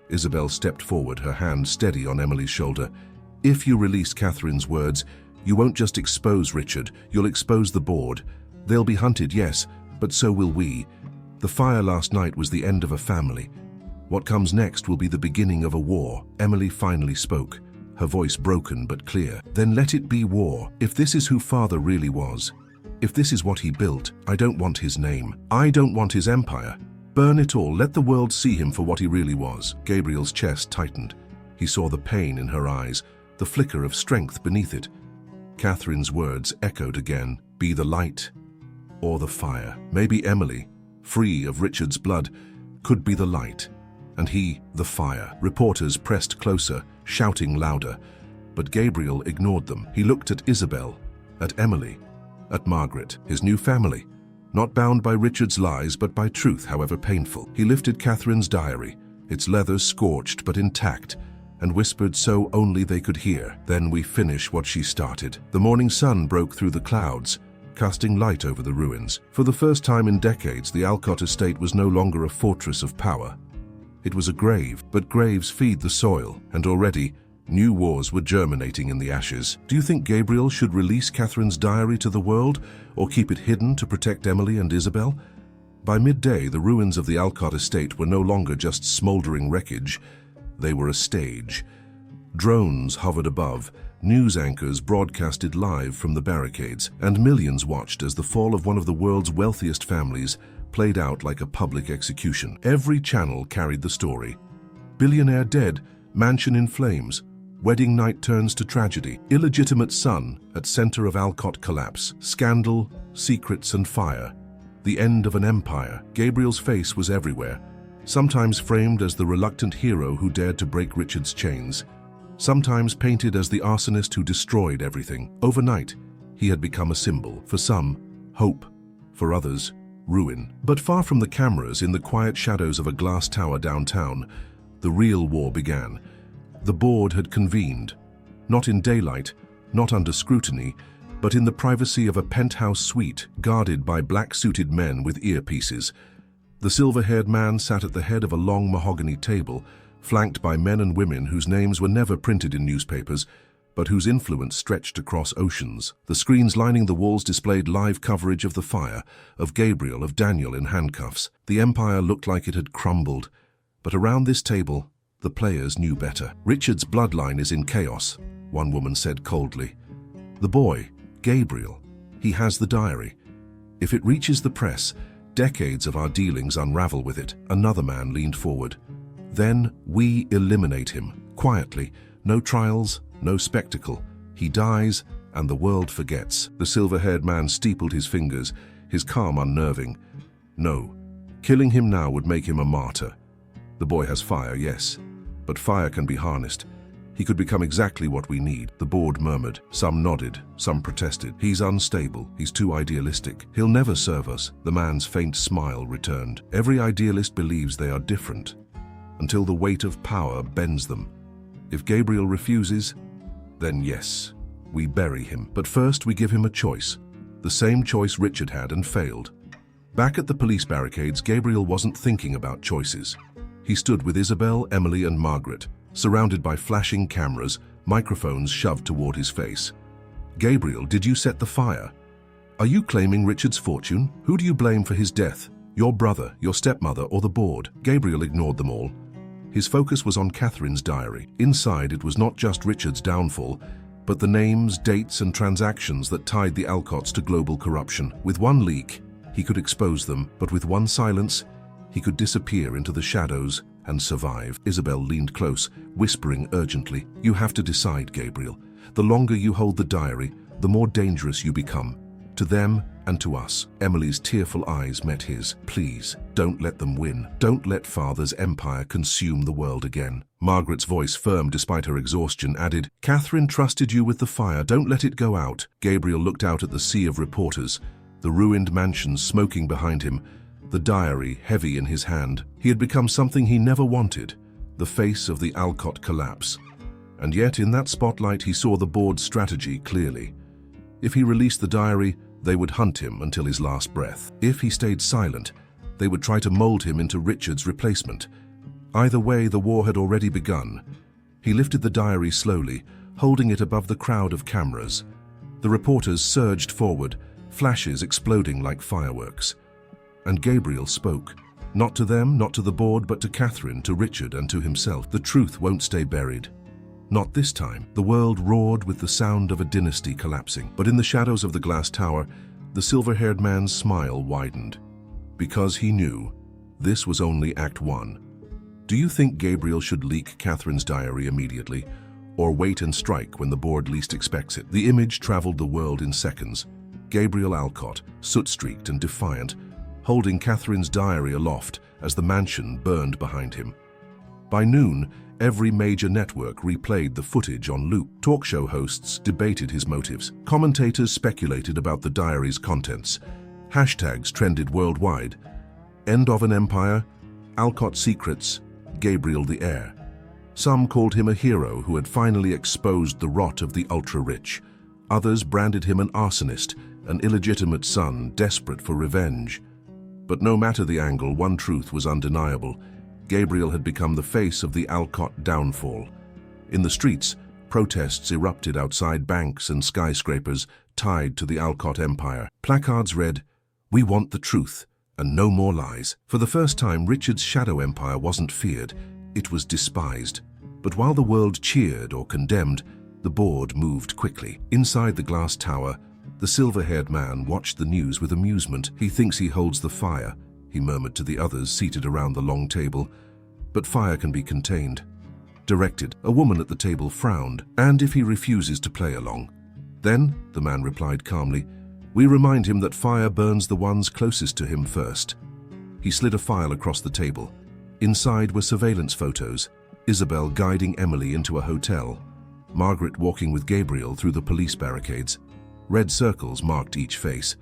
Isabel stepped forward, her hand steady on Emily's shoulder. If you release Catherine's words, you won't just expose Richard, you'll expose the board. They'll be hunted, yes, but so will we. The fire last night was the end of a family. What comes next will be the beginning of a war. Emily finally spoke, her voice broken but clear. Then let it be war. If this is who Father really was, if this is what he built, I don't want his name. I don't want his empire. Burn it all. Let the world see him for what he really was. Gabriel's chest tightened. He saw the pain in her eyes, the flicker of strength beneath it. Catherine's words echoed again. Be the light or the fire. Maybe Emily, free of Richard's blood, could be the light, and he the fire. Reporters pressed closer, shouting louder, but Gabriel ignored them. He looked at Isabel, at Emily, at Margaret, his new family. not bound by Richard's lies but by truth, however painful. He lifted Catherine's diary, its leather scorched but intact, and whispered so only they could hear, "Then we finish what she started." The morning sun broke through the clouds, casting light over the ruins. For the first time in decades, the Alcott estate was no longer a fortress of power. It was a grave, but graves feed the soil, and already, new wars were germinating in the ashes. Do you think Gabriel should release Catherine's diary to the world, or keep it hidden to protect Emily and Isabel? By midday, the ruins of the Alcott estate were no longer just smoldering wreckage. They were a stage. Drones hovered above, news anchors broadcasted live from the barricades, and millions watched as the fall of one of the world's wealthiest families played out like a public execution. Every channel carried the story. Billionaire dead, mansion in flames, wedding night turns to tragedy, illegitimate son at center of Alcott collapse, scandal, secrets and fire, the end of an empire. Gabriel's face was everywhere, sometimes framed as the reluctant hero who dared to break Richard's chains, sometimes painted as the arsonist who destroyed everything. Overnight, he had become a symbol. For some, hope. For others, ruin. But far from the cameras, in the quiet shadows of a glass tower downtown, the real war began. The board had convened, not in daylight, not under scrutiny, but in the privacy of a penthouse suite guarded by black-suited men with earpieces. The silver-haired man sat at the head of a long mahogany table, flanked by men and women whose names were never printed in newspapers, but whose influence stretched across oceans. The screens lining the walls displayed live coverage of the fire, of Gabriel, of Daniel in handcuffs. The empire looked like it had crumbled, but around this table, the players knew better. "Richard's bloodline is in chaos," one woman said coldly. "The boy, Gabriel, he has the diary. If it reaches the press, decades of our dealings unravel with it." Another man leaned forward. "Then we eliminate him, quietly, no trials, no spectacle. He dies, and the world forgets." The silver-haired man steepled his fingers, his calm unnerving. "No, killing him now would make him a martyr. The boy has fire, yes, but fire can be harnessed. He could become exactly what we need." The board murmured. Some nodded, some protested. "He's unstable, he's too idealistic. He'll never serve us." The man's faint smile returned. "Every idealist believes they are different, until the weight of power bends them. If Gabriel refuses, then yes, we bury him. But first we give him a choice, the same choice Richard had and failed." Back at the police barricades, Gabriel wasn't thinking about choices. He stood with Isabel, Emily and Margaret, surrounded by flashing cameras, microphones shoved toward his face. "Gabriel, did you set the fire? Are you claiming Richard's fortune? Who do you blame for his death? Your brother, your stepmother, or the board?" Gabriel ignored them all. His focus was on Catherine's diary. Inside, it was not just Richard's downfall, but the names, dates, and transactions that tied the Alcotts to global corruption. With one leak, he could expose them, but with one silence, he could disappear into the shadows and survive. Isabel leaned close, whispering urgently, "You have to decide, Gabriel. The longer you hold the diary, the more dangerous you become. To them and to us." Emily's tearful eyes met his. "Please, don't let them win. Don't let Father's empire consume the world again." Margaret's voice, firm despite her exhaustion, added, "Catherine trusted you with the fire. Don't let it go out." Gabriel looked out at the sea of reporters, the ruined mansion smoking behind him, the diary heavy in his hand. He had become something he never wanted, the face of the Alcott collapse. And yet in that spotlight he saw the board's strategy clearly. If he released the diary, they would hunt him until his last breath. If he stayed silent, they would try to mold him into Richard's replacement. Either way, the war had already begun. He lifted the diary slowly, holding it above the crowd of cameras. The reporters surged forward, flashes exploding like fireworks. And Gabriel spoke. Not to them, not to the board, but to Catherine, to Richard, and to himself. "The truth won't stay buried. Not this time." The world roared with the sound of a dynasty collapsing. But in the shadows of the glass tower, the silver-haired man's smile widened. Because he knew this was only Act 1. "Do you think Gabriel should leak Catherine's diary immediately, or wait and strike when the board least expects it?" The image traveled the world in seconds. Gabriel Alcott, soot-streaked and defiant, holding Catherine's diary aloft as the mansion burned behind him. By noon, every major network replayed the footage on loop. Talk show hosts debated his motives. Commentators speculated about the diary's contents. Hashtags trended worldwide. End of an empire, Alcott secrets, Gabriel the heir. Some called him a hero who had finally exposed the rot of the ultra-rich. Others branded him an arsonist, an illegitimate son desperate for revenge. But no matter the angle, one truth was undeniable. Gabriel had become the face of the Alcott downfall. In the streets, protests erupted outside banks and skyscrapers tied to the Alcott empire. Placards read, "We want the truth, and no more lies." For the first time, Richard's shadow empire wasn't feared, it was despised. But while the world cheered or condemned, the board moved quickly. Inside the glass tower, the silver-haired man watched the news with amusement. "He thinks he holds the fire," he murmured to the others seated around the long table. "But fire can be contained." Directed, a woman at the table frowned. "And if he refuses to play along?" "Then," the man replied calmly, "we remind him that fire burns the ones closest to him first." He slid a file across the table. Inside were surveillance photos. Isabel guiding Emily into a hotel. Margaret walking with Gabriel through the police barricades. Red circles marked each face.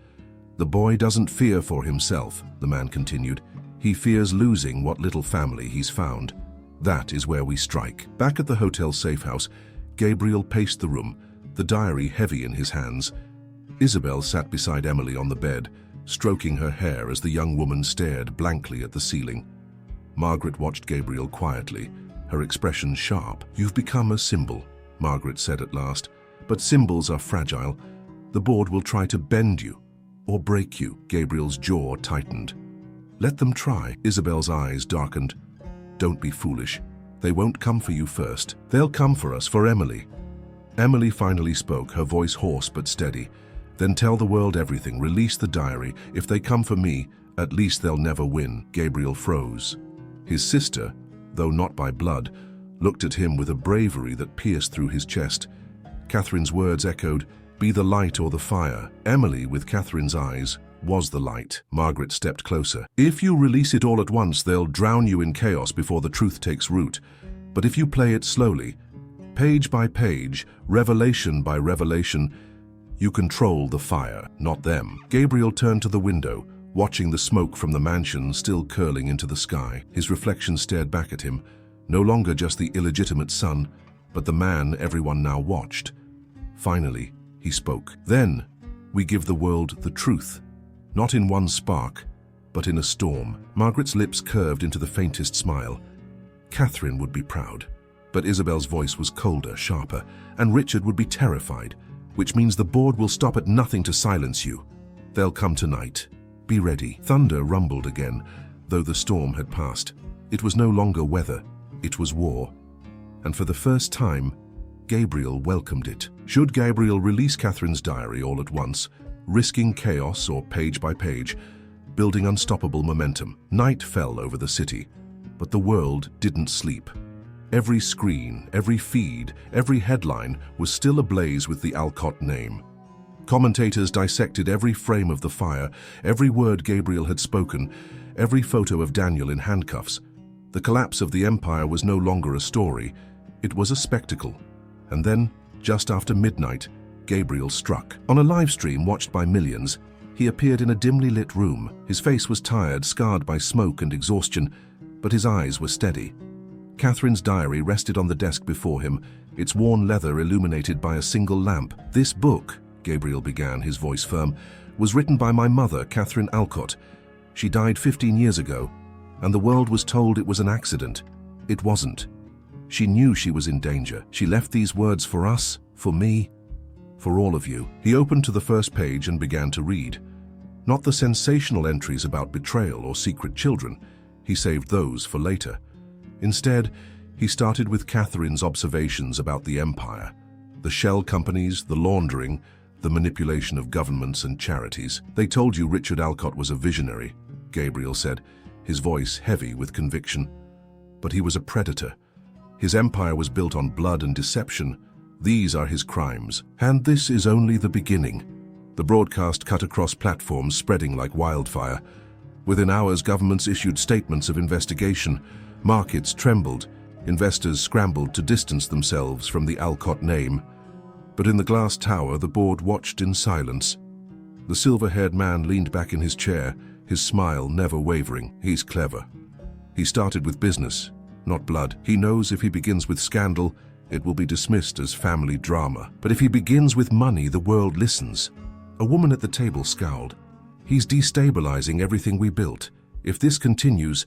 "The boy doesn't fear for himself," the man continued. "He fears losing what little family he's found. That is where we strike." Back at the hotel safe house, Gabriel paced the room, the diary heavy in his hands. Isabel sat beside Emily on the bed, stroking her hair as the young woman stared blankly at the ceiling. Margaret watched Gabriel quietly, her expression sharp. "You've become a symbol," Margaret said at last. "But symbols are fragile. The board will try to bend you, or break you." Gabriel's jaw tightened. "Let them try." Isabel's eyes darkened. "Don't be foolish. They won't come for you first. They'll come for us, for Emily." Emily finally spoke, her voice hoarse but steady. "Then tell the world everything. Release the diary. If they come for me, at least they'll never win." Gabriel froze. His sister, though not by blood, looked at him with a bravery that pierced through his chest. Catherine's words echoed, "Be the light or the fire." Emily, with Catherine's eyes, was the light. Margaret stepped closer. "If you release it all at once, they'll drown you in chaos before the truth takes root. But if you play it slowly, page by page, revelation by revelation, you control the fire, not them." Gabriel turned to the window, watching the smoke from the mansion still curling into the sky. His reflection stared back at him, no longer just the illegitimate son, but the man everyone now watched. Finally, he spoke. "Then, we give the world the truth. Not in one spark, but in a storm." Margaret's lips curved into the faintest smile. Catherine would be proud. But Isabel's voice was colder, sharper, and Richard would be terrified, which means the board will stop at nothing to silence you. They'll come tonight. Be ready. Thunder rumbled again, though the storm had passed. It was no longer weather, it was war. And for the first time, Gabriel welcomed it. Should Gabriel release Catherine's diary all at once, risking chaos or page by page, building unstoppable momentum? Night fell over the city, but the world didn't sleep. Every screen, every feed, every headline was still ablaze with the Alcott name. Commentators dissected every frame of the fire, every word Gabriel had spoken, every photo of Daniel in handcuffs. The collapse of the empire was no longer a story, it was a spectacle. And then, just after midnight, Gabriel struck. On a live stream watched by millions, he appeared in a dimly lit room. His face was tired, scarred by smoke and exhaustion, but his eyes were steady. Catherine's diary rested on the desk before him, its worn leather illuminated by a single lamp. "This book," Gabriel began, his voice firm, "was written by my mother, Catherine Alcott. She died 15 years ago, and the world was told it was an accident. It wasn't. She knew she was in danger. She left these words for us, for me, for all of you." He opened to the first page and began to read. Not the sensational entries about betrayal or secret children. He saved those for later. Instead, he started with Catherine's observations about the empire, the shell companies, the laundering, the manipulation of governments and charities. "They told you Richard Alcott was a visionary," Gabriel said, his voice heavy with conviction. "But he was a predator. His empire was built on blood and deception. These are his crimes. And this is only the beginning." The broadcast cut across platforms, spreading like wildfire. Within hours, governments issued statements of investigation. Markets trembled. Investors scrambled to distance themselves from the Alcott name. But in the glass tower, the board watched in silence. The silver-haired man leaned back in his chair, his smile never wavering. He's clever. He started with business, not blood. He knows if he begins with scandal, it will be dismissed as family drama. But if he begins with money, the world listens. A woman at the table scowled. He's destabilizing everything we built. If this continues,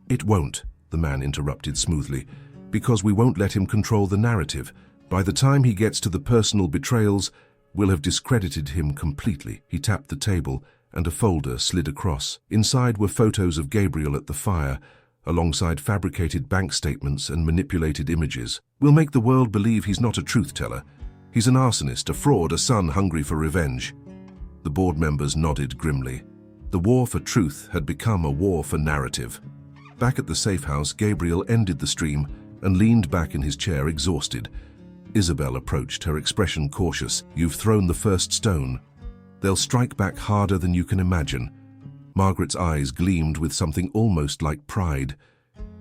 it won't, the man interrupted smoothly, because we won't let him control the narrative. By the time he gets to the personal betrayals, we'll have discredited him completely. He tapped the table, and a folder slid across. Inside were photos of Gabriel at the fire, alongside fabricated bank statements and manipulated images. We'll make the world believe he's not a truth-teller. He's an arsonist, a fraud, a son hungry for revenge. The board members nodded grimly. The war for truth had become a war for narrative. Back at the safe house, Gabriel ended the stream and leaned back in his chair, exhausted. Isabel approached, her expression cautious. You've thrown the first stone. They'll strike back harder than you can imagine. Margaret's eyes gleamed with something almost like pride.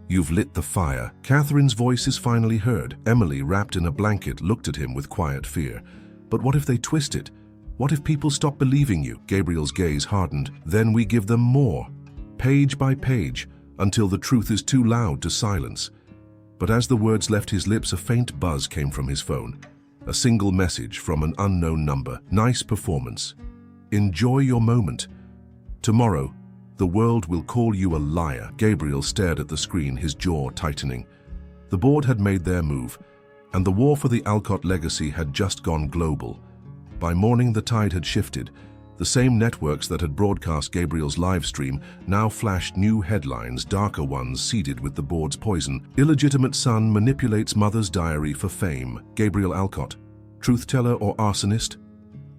You've lit the fire. Catherine's voice is finally heard. Emily, wrapped in a blanket, looked at him with quiet fear. But what if they twist it? What if people stop believing you? Gabriel's gaze hardened. Then we give them more, page by page, until the truth is too loud to silence. But as the words left his lips, a faint buzz came from his phone. A single message from an unknown number. Nice performance. Enjoy your moment. Tomorrow, the world will call you a liar. Gabriel stared at the screen, his jaw tightening. The board had made their move, and the war for the Alcott legacy had just gone global. By morning, the tide had shifted. The same networks that had broadcast Gabriel's live stream now flashed new headlines, darker ones seeded with the board's poison. Illegitimate son manipulates mother's diary for fame. Gabriel Alcott, truth-teller or arsonist?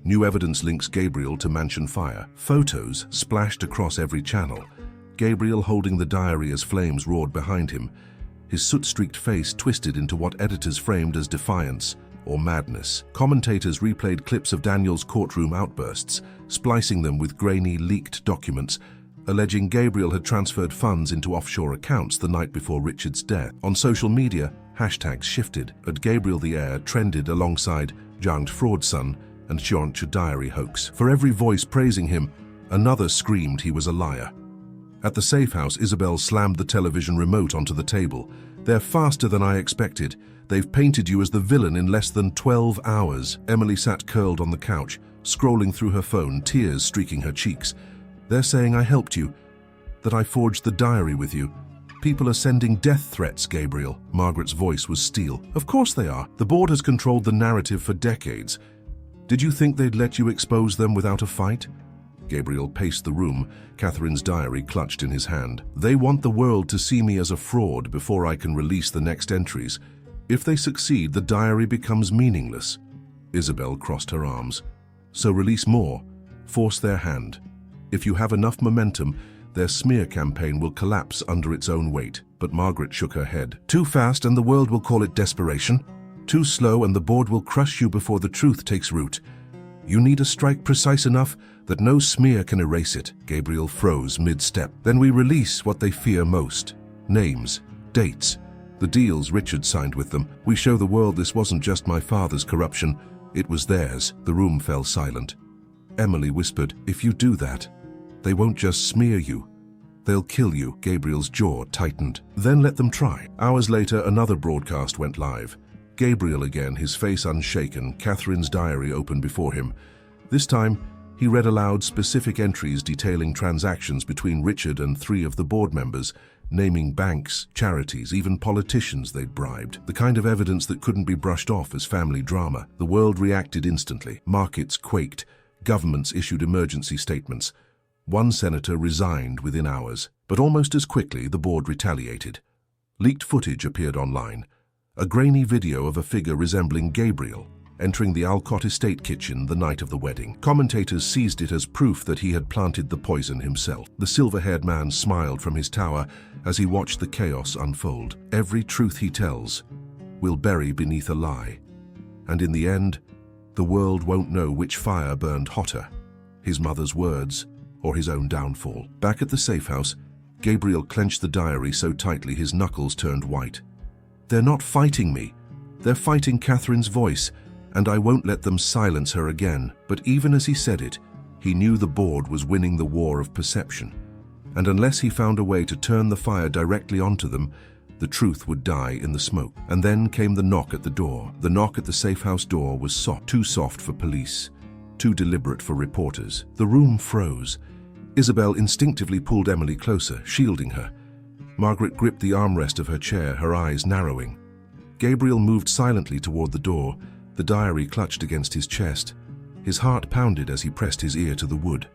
New evidence links Gabriel to mansion fire. Photos splashed across every channel. Gabriel holding the diary as flames roared behind him. His soot-streaked face twisted into what editors framed as defiance or madness. Commentators replayed clips of Daniel's courtroom outbursts, splicing them with grainy, leaked documents, alleging Gabriel had transferred funds into offshore accounts the night before Richard's death. On social media, hashtags shifted, and Gabriel the heir trended alongside Janged Fraud Son and Xiancha Diary hoax. For every voice praising him, another screamed he was a liar. At the safe house, Isabel slammed the television remote onto the table. They're faster than I expected. They've painted you as the villain in less than 12 hours. Emily sat curled on the couch, scrolling through her phone, tears streaking her cheeks. They're saying I helped you, that I forged the diary with you. People are sending death threats, Gabriel. Margaret's voice was steel. Of course they are. The board has controlled the narrative for decades. Did you think they'd let you expose them without a fight? Gabriel paced the room, Catherine's diary clutched in his hand. They want the world to see me as a fraud before I can release the next entries. If they succeed, the diary becomes meaningless. Isabel crossed her arms. So release more. Force their hand. If you have enough momentum, their smear campaign will collapse under its own weight. But Margaret shook her head. Too fast and the world will call it desperation. Too slow and the board will crush you before the truth takes root. You need a strike precise enough that no smear can erase it. Gabriel froze mid-step. Then we release what they fear most. Names, dates, the deals Richard signed with them. We show the world this wasn't just my father's corruption, it was theirs. The room fell silent. Emily whispered, if you do that, they won't just smear you. They'll kill you. Gabriel's jaw tightened. Then let them try. Hours later, another broadcast went live. Gabriel again, his face unshaken, Catherine's diary open before him. This time, he read aloud specific entries detailing transactions between Richard and 3 of the board members, naming banks, charities, even politicians they'd bribed. The kind of evidence that couldn't be brushed off as family drama. The world reacted instantly. Markets quaked. Governments issued emergency statements. One senator resigned within hours. But almost as quickly, the board retaliated. Leaked footage appeared online. A grainy video of a figure resembling Gabriel entering the Alcott estate kitchen the night of the wedding. Commentators seized it as proof that he had planted the poison himself. The silver-haired man smiled from his tower as he watched the chaos unfold. Every truth he tells will bury beneath a lie. And in the end, the world won't know which fire burned hotter, his mother's words or his own downfall. Back at the safe house, Gabriel clenched the diary so tightly his knuckles turned white. They're not fighting me. They're fighting Catherine's voice, and I won't let them silence her again. But even as he said it, He knew the board was winning the war of perception, and unless he found a way to turn the fire directly onto them, the truth would die in the smoke. And then came the knock at the door. The knock at the safe house door was soft, too soft for police, too deliberate for reporters. The room froze. Isabel instinctively pulled Emily closer, shielding her. Margaret gripped the armrest of her chair, her eyes narrowing. Gabriel moved silently toward the door, the diary clutched against his chest. His heart pounded as he pressed his ear to the wood.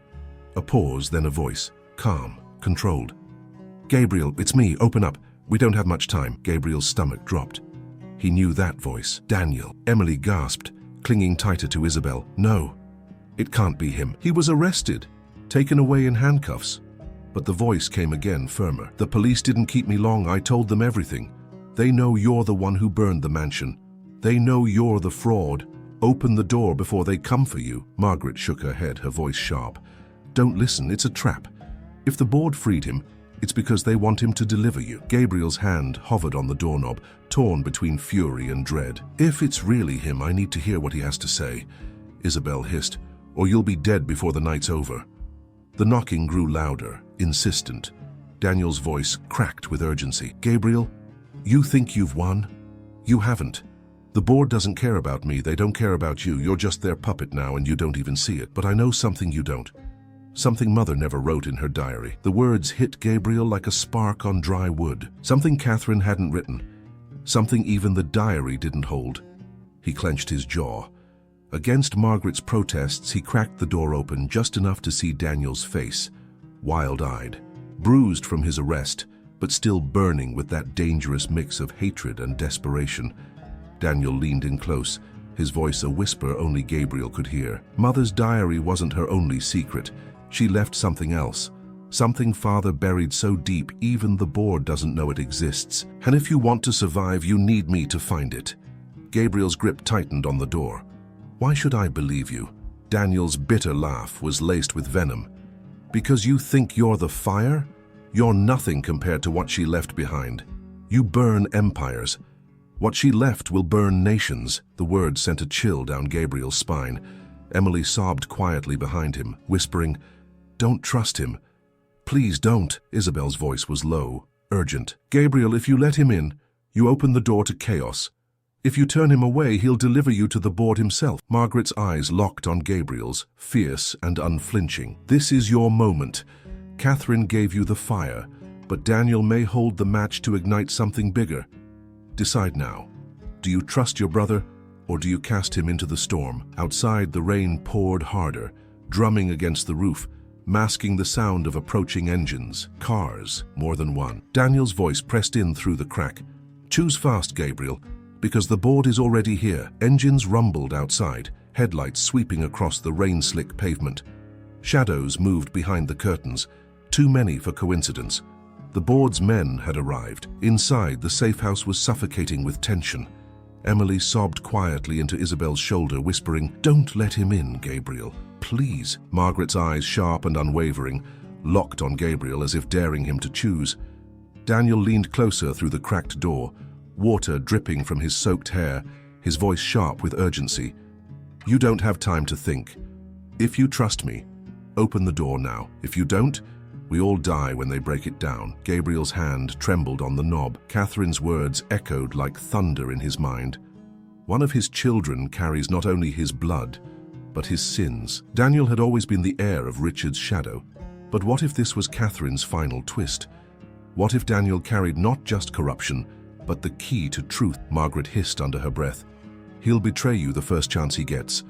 A pause, then a voice, calm, controlled. "Gabriel, it's me, open up. We don't have much time." Gabriel's stomach dropped. He knew that voice. Daniel. Emily gasped, clinging tighter to Isabel. No, it can't be him. He was arrested, taken away in handcuffs. But the voice came again, firmer. "The police didn't keep me long. I told them everything. They know you're the one who burned the mansion. They know you're the fraud. Open the door before they come for you." Margaret shook her head, her voice sharp. "Don't listen, it's a trap. If the board freed him, it's because they want him to deliver you." Gabriel's hand hovered on the doorknob, torn between fury and dread. "If it's really him, I need to hear what he has to say," Isabel hissed, "or you'll be dead before the night's over." The knocking grew louder, insistent. Daniel's voice cracked with urgency. "Gabriel, you think you've won? You haven't. The board doesn't care about me, they don't care about you. You're just their puppet now and you don't even see it. But I know something you don't. Something Mother never wrote in her diary." The words hit Gabriel like a spark on dry wood. Something Catherine hadn't written. Something even the diary didn't hold. He clenched his jaw. Against Margaret's protests, he cracked the door open just enough to see Daniel's face, wild-eyed, bruised from his arrest, but still burning with that dangerous mix of hatred and desperation. Daniel leaned in close, his voice a whisper only Gabriel could hear. Mother's diary wasn't her only secret. She left something else, something Father buried so deep even the board doesn't know it exists. And if you want to survive, you need me to find it. Gabriel's grip tightened on the door. "Why should I believe you?" Daniel's bitter laugh was laced with venom. "Because you think you're the fire? You're nothing compared to what she left behind. You burn empires. What she left will burn nations." The words sent a chill down Gabriel's spine. Emily sobbed quietly behind him, whispering, "Don't trust him. Please don't." Isabel's voice was low, urgent. "Gabriel, if you let him in, you open the door to chaos. If you turn him away, he'll deliver you to the board himself." Margaret's eyes locked on Gabriel's, fierce and unflinching. "This is your moment. Catherine gave you the fire, but Daniel may hold the match to ignite something bigger. Decide now. Do you trust your brother, or do you cast him into the storm?" Outside, the rain poured harder, drumming against the roof, masking the sound of approaching engines, cars, more than one. Daniel's voice pressed in through the crack. "Choose fast, Gabriel, because the board is already here." Engines rumbled outside, headlights sweeping across the rain-slick pavement. Shadows moved behind the curtains, too many for coincidence. The board's men had arrived. Inside, the safe house was suffocating with tension. Emily sobbed quietly into Isabel's shoulder, whispering, "Don't let him in, Gabriel. Please." Margaret's eyes, sharp and unwavering, locked on Gabriel as if daring him to choose. Daniel leaned closer through the cracked door, water dripping from his soaked hair, his voice sharp with urgency. "You don't have time to think. If you trust me, open the door now. If you don't, we all die when they break it down." Gabriel's hand trembled on the knob. Catherine's words echoed like thunder in his mind. One of his children carries not only his blood, but his sins. Daniel had always been the heir of Richard's shadow. But what if this was Catherine's final twist? What if Daniel carried not just corruption, but the key to truth? Margaret hissed under her breath. "He'll betray you the first chance he gets.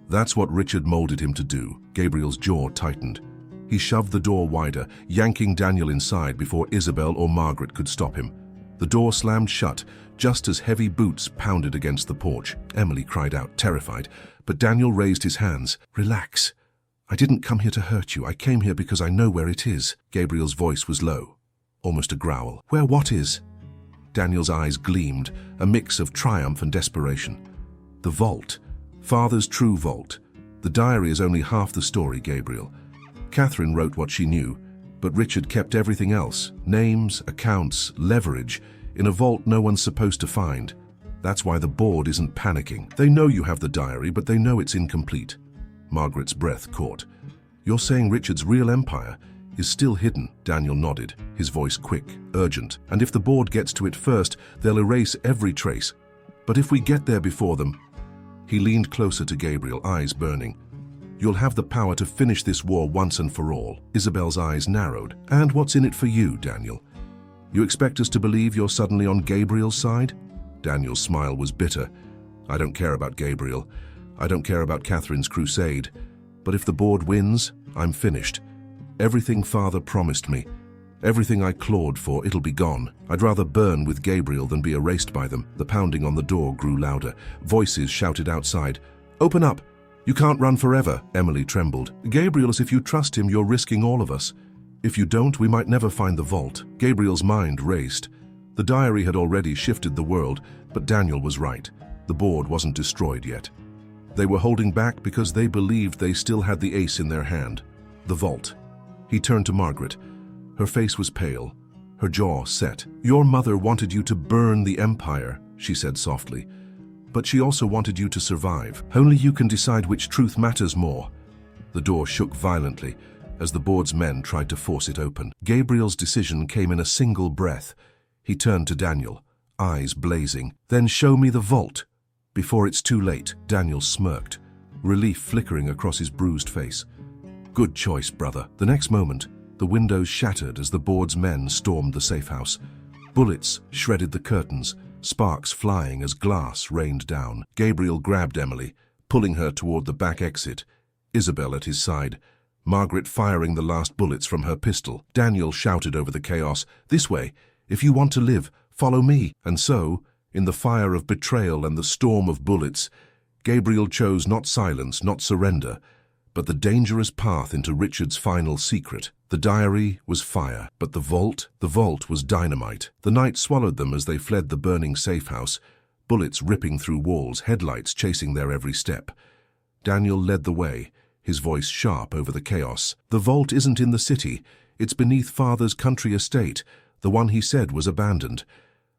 That's what Richard molded him to do." Gabriel's jaw tightened. He shoved the door wider, yanking Daniel inside before Isabel or Margaret could stop him. The door slammed shut, just as heavy boots pounded against the porch. Emily cried out, terrified, but Daniel raised his hands. "Relax. I didn't come here to hurt you. I came here because I know where it is." Gabriel's voice was low, almost a growl. "Where what is?" Daniel's eyes gleamed, a mix of triumph and desperation. "The vault. Father's true vault. The diary is only half the story, Gabriel. Catherine wrote what she knew, but Richard kept everything else, names, accounts, leverage, in a vault no one's supposed to find. That's why the board isn't panicking. They know you have the diary, but they know it's incomplete." Margaret's breath caught. You're saying Richard's real empire is still hidden? Daniel nodded, his voice quick, urgent. And if the board gets to it first, they'll erase every trace. But if we get there before them... He leaned closer to Gabriel, eyes burning. You'll have the power to finish this war once and for all. Isabel's eyes narrowed. And what's in it for you, Daniel? You expect us to believe you're suddenly on Gabriel's side? Daniel's smile was bitter. I don't care about Gabriel. I don't care about Catherine's crusade. But if the board wins, I'm finished. Everything Father promised me, everything I clawed for, it'll be gone. I'd rather burn with Gabriel than be erased by them. The pounding on the door grew louder. Voices shouted outside. Open up! You can't run forever. Emily trembled. Gabriel, as if you trust him, you're risking all of us. If you don't, we might never find the vault. Gabriel's mind raced. The diary had already shifted the world, but Daniel was right. The board wasn't destroyed yet. They were holding back because they believed they still had the ace in their hand. The vault. He turned to Margaret. Her face was pale, her jaw set. Your mother wanted you to burn the empire, she said softly. But she also wanted you to survive. Only you can decide which truth matters more. The door shook violently as the board's men tried to force it open. Gabriel's decision came in a single breath. He turned to Daniel, eyes blazing. Then show me the vault. Before it's too late. Daniel smirked, relief flickering across his bruised face. Good choice, brother. The next moment, the windows shattered as the board's men stormed the safe house. Bullets shredded the curtains, sparks flying as glass rained down. Gabriel grabbed Emily, pulling her toward the back exit, Isabel at his side, Margaret firing the last bullets from her pistol. Daniel shouted over the chaos, "This way! If you want to live, follow me!" And so, in the fire of betrayal and the storm of bullets, Gabriel chose not silence, not surrender, but the dangerous path into Richard's final secret. The diary was fire, but the vault was dynamite. The night swallowed them as they fled the burning safe house, bullets ripping through walls, headlights chasing their every step. Daniel led the way, his voice sharp over the chaos. The vault isn't in the city, it's beneath Father's country estate, the one he said was abandoned.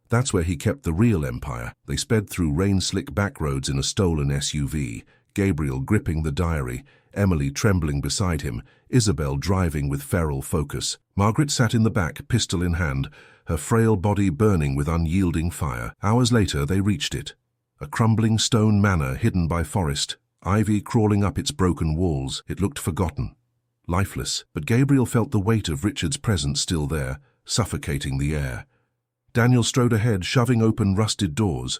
That's where he kept the real empire. They sped through rain-slick back roads in a stolen SUV, Gabriel gripping the diary, Emily trembling beside him, Isabel driving with feral focus. Margaret sat in the back, pistol in hand, her frail body burning with unyielding fire. Hours later, they reached it. A crumbling stone manor hidden by forest, ivy crawling up its broken walls. It looked forgotten, lifeless, but Gabriel felt the weight of Richard's presence still there, suffocating the air. Daniel strode ahead, shoving open rusted doors.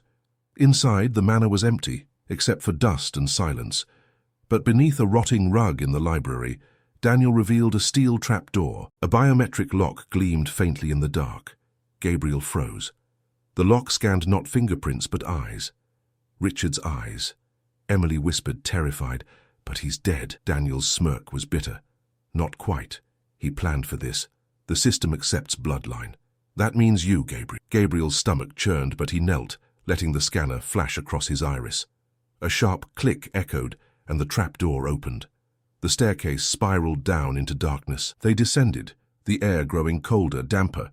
Inside, the manor was empty, except for dust and silence. But beneath a rotting rug in the library, Daniel revealed a steel trapdoor. A biometric lock gleamed faintly in the dark. Gabriel froze. The lock scanned not fingerprints but eyes. Richard's eyes. Emily whispered, terrified, "But he's dead." Daniel's smirk was bitter. Not quite. He planned for this. The system accepts bloodline. That means you, Gabriel. Gabriel's stomach churned, but he knelt, letting the scanner flash across his iris. A sharp click echoed, and the trapdoor opened. The staircase spiraled down into darkness. They descended, the air growing colder, damper,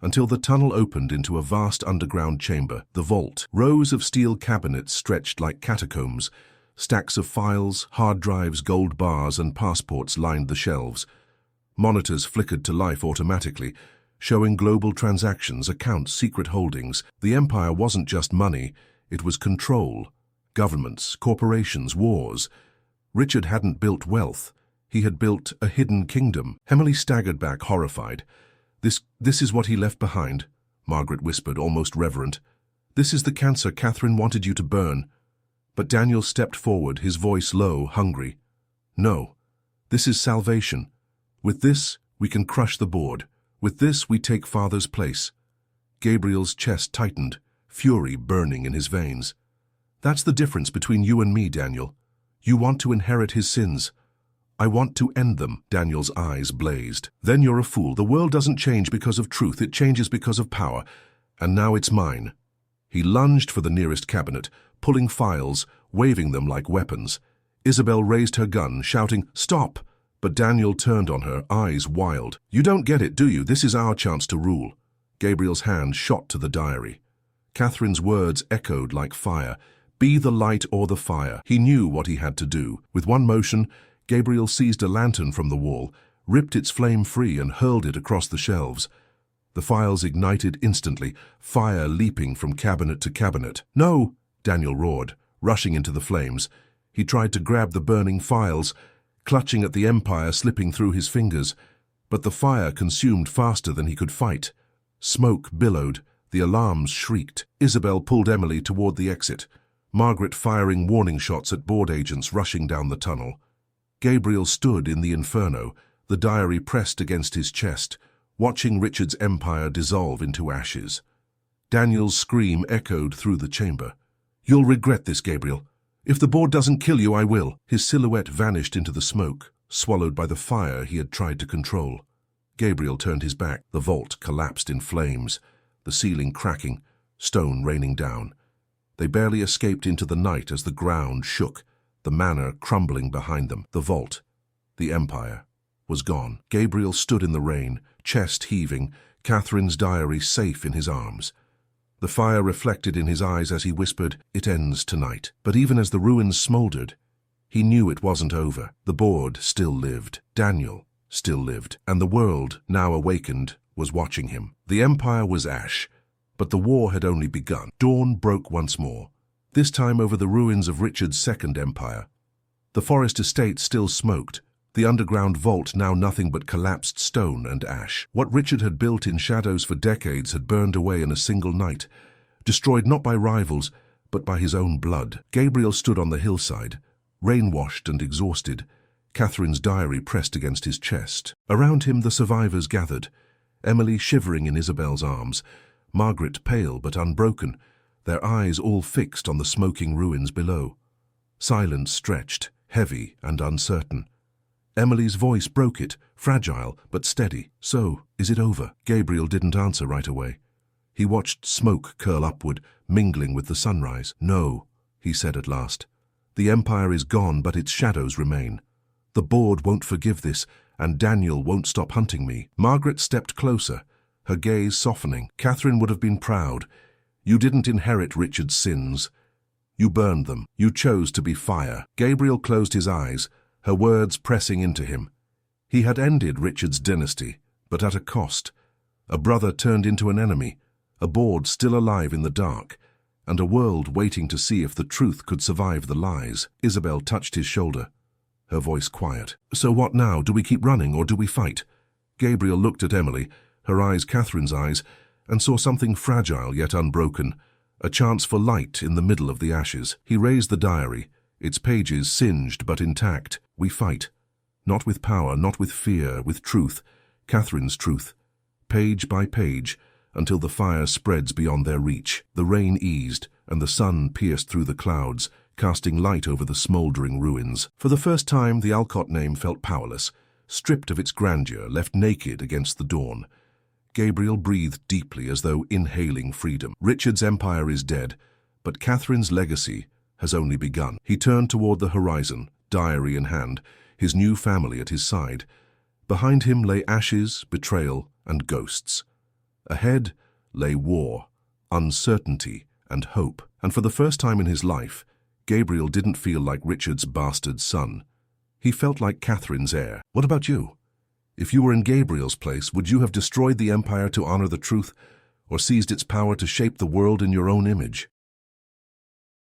until the tunnel opened into a vast underground chamber, the vault. Rows of steel cabinets stretched like catacombs. Stacks of files, hard drives, gold bars, and passports lined the shelves. Monitors flickered to life automatically, showing global transactions, accounts, secret holdings. The empire wasn't just money, it was control. Governments, corporations, wars. Richard hadn't built wealth. He had built a hidden kingdom. Emily staggered back, horrified. This is what he left behind, Margaret whispered, almost reverent. This is the cancer Catherine wanted you to burn. But Daniel stepped forward, his voice low, hungry. No, this is salvation. With this, we can crush the board. With this, we take Father's place. Gabriel's chest tightened, fury burning in his veins. That's the difference between you and me, Daniel. You want to inherit his sins. I want to end them. Daniel's eyes blazed. Then you're a fool. The world doesn't change because of truth, it changes because of power. And now it's mine. He lunged for the nearest cabinet, pulling files, waving them like weapons. Isabel raised her gun, shouting, "Stop!" But Daniel turned on her, eyes wild. You don't get it, do you? This is our chance to rule. Gabriel's hand shot to the diary. Catherine's words echoed like fire. Be the light or the fire. He knew what he had to do. With one motion, Gabriel seized a lantern from the wall, ripped its flame free and hurled it across the shelves. The files ignited instantly, fire leaping from cabinet to cabinet. "No!" Daniel roared, rushing into the flames. He tried to grab the burning files, clutching at the empire slipping through his fingers. But the fire consumed faster than he could fight. Smoke billowed, the alarms shrieked. Isabel pulled Emily toward the exit, Margaret firing warning shots at board agents rushing down the tunnel. Gabriel stood in the inferno, the diary pressed against his chest, watching Richard's empire dissolve into ashes. Daniel's scream echoed through the chamber. "You'll regret this, Gabriel. If the board doesn't kill you, I will." His silhouette vanished into the smoke, swallowed by the fire he had tried to control. Gabriel turned his back. The vault collapsed in flames, the ceiling cracking, stone raining down. They barely escaped into the night as the ground shook, the manor crumbling behind them. The vault, the empire, was gone. Gabriel stood in the rain, chest heaving, Catherine's diary safe in his arms. The fire reflected in his eyes as he whispered, "It ends tonight." But even as the ruins smoldered, he knew it wasn't over. The board still lived. Daniel still lived. And the world, now awakened, was watching him. The empire was ash, but the war had only begun. Dawn broke once more, this time over the ruins of Richard's second empire. The forest estate still smoked, the underground vault now nothing but collapsed stone and ash. What Richard had built in shadows for decades had burned away in a single night, destroyed not by rivals, but by his own blood. Gabriel stood on the hillside, rain-washed and exhausted, Catherine's diary pressed against his chest. Around him the survivors gathered, Emily shivering in Isabel's arms, Margaret pale but unbroken, their eyes all fixed on the smoking ruins below. Silence stretched, heavy and uncertain. Emily's voice broke it, fragile but steady. "So, is it over?" Gabriel didn't answer right away. He watched smoke curl upward, mingling with the sunrise. "No," he said at last. "The empire is gone, but its shadows remain. The board won't forgive this, and Daniel won't stop hunting me." Margaret stepped closer, her gaze softening. "Catherine would have been proud. You didn't inherit Richard's sins. You burned them. You chose to be fire." Gabriel closed his eyes, her words pressing into him. He had ended Richard's dynasty, but at a cost. A brother turned into an enemy, a board still alive in the dark, and a world waiting to see if the truth could survive the lies. Isabel touched his shoulder, her voice quiet. "So what now? Do we keep running or do we fight?" Gabriel looked at Emily, her eyes Catherine's eyes, and saw something fragile yet unbroken, a chance for light in the middle of the ashes. He raised the diary, its pages singed but intact. "We fight. Not with power, not with fear, with truth, Catherine's truth. Page by page, until the fire spreads beyond their reach." The rain eased, and the sun pierced through the clouds, casting light over the smouldering ruins. For the first time, the Alcott name felt powerless, stripped of its grandeur, left naked against the dawn. Gabriel breathed deeply as though inhaling freedom. Richard's empire is dead, but Catherine's legacy has only begun. He turned toward the horizon, diary in hand, his new family at his side. Behind him lay ashes, betrayal, and ghosts. Ahead lay war, uncertainty, and hope. And for the first time in his life, Gabriel didn't feel like Richard's bastard son. He felt like Catherine's heir. What about you? If you were in Gabriel's place, would you have destroyed the empire to honor the truth, or seized its power to shape the world in your own image?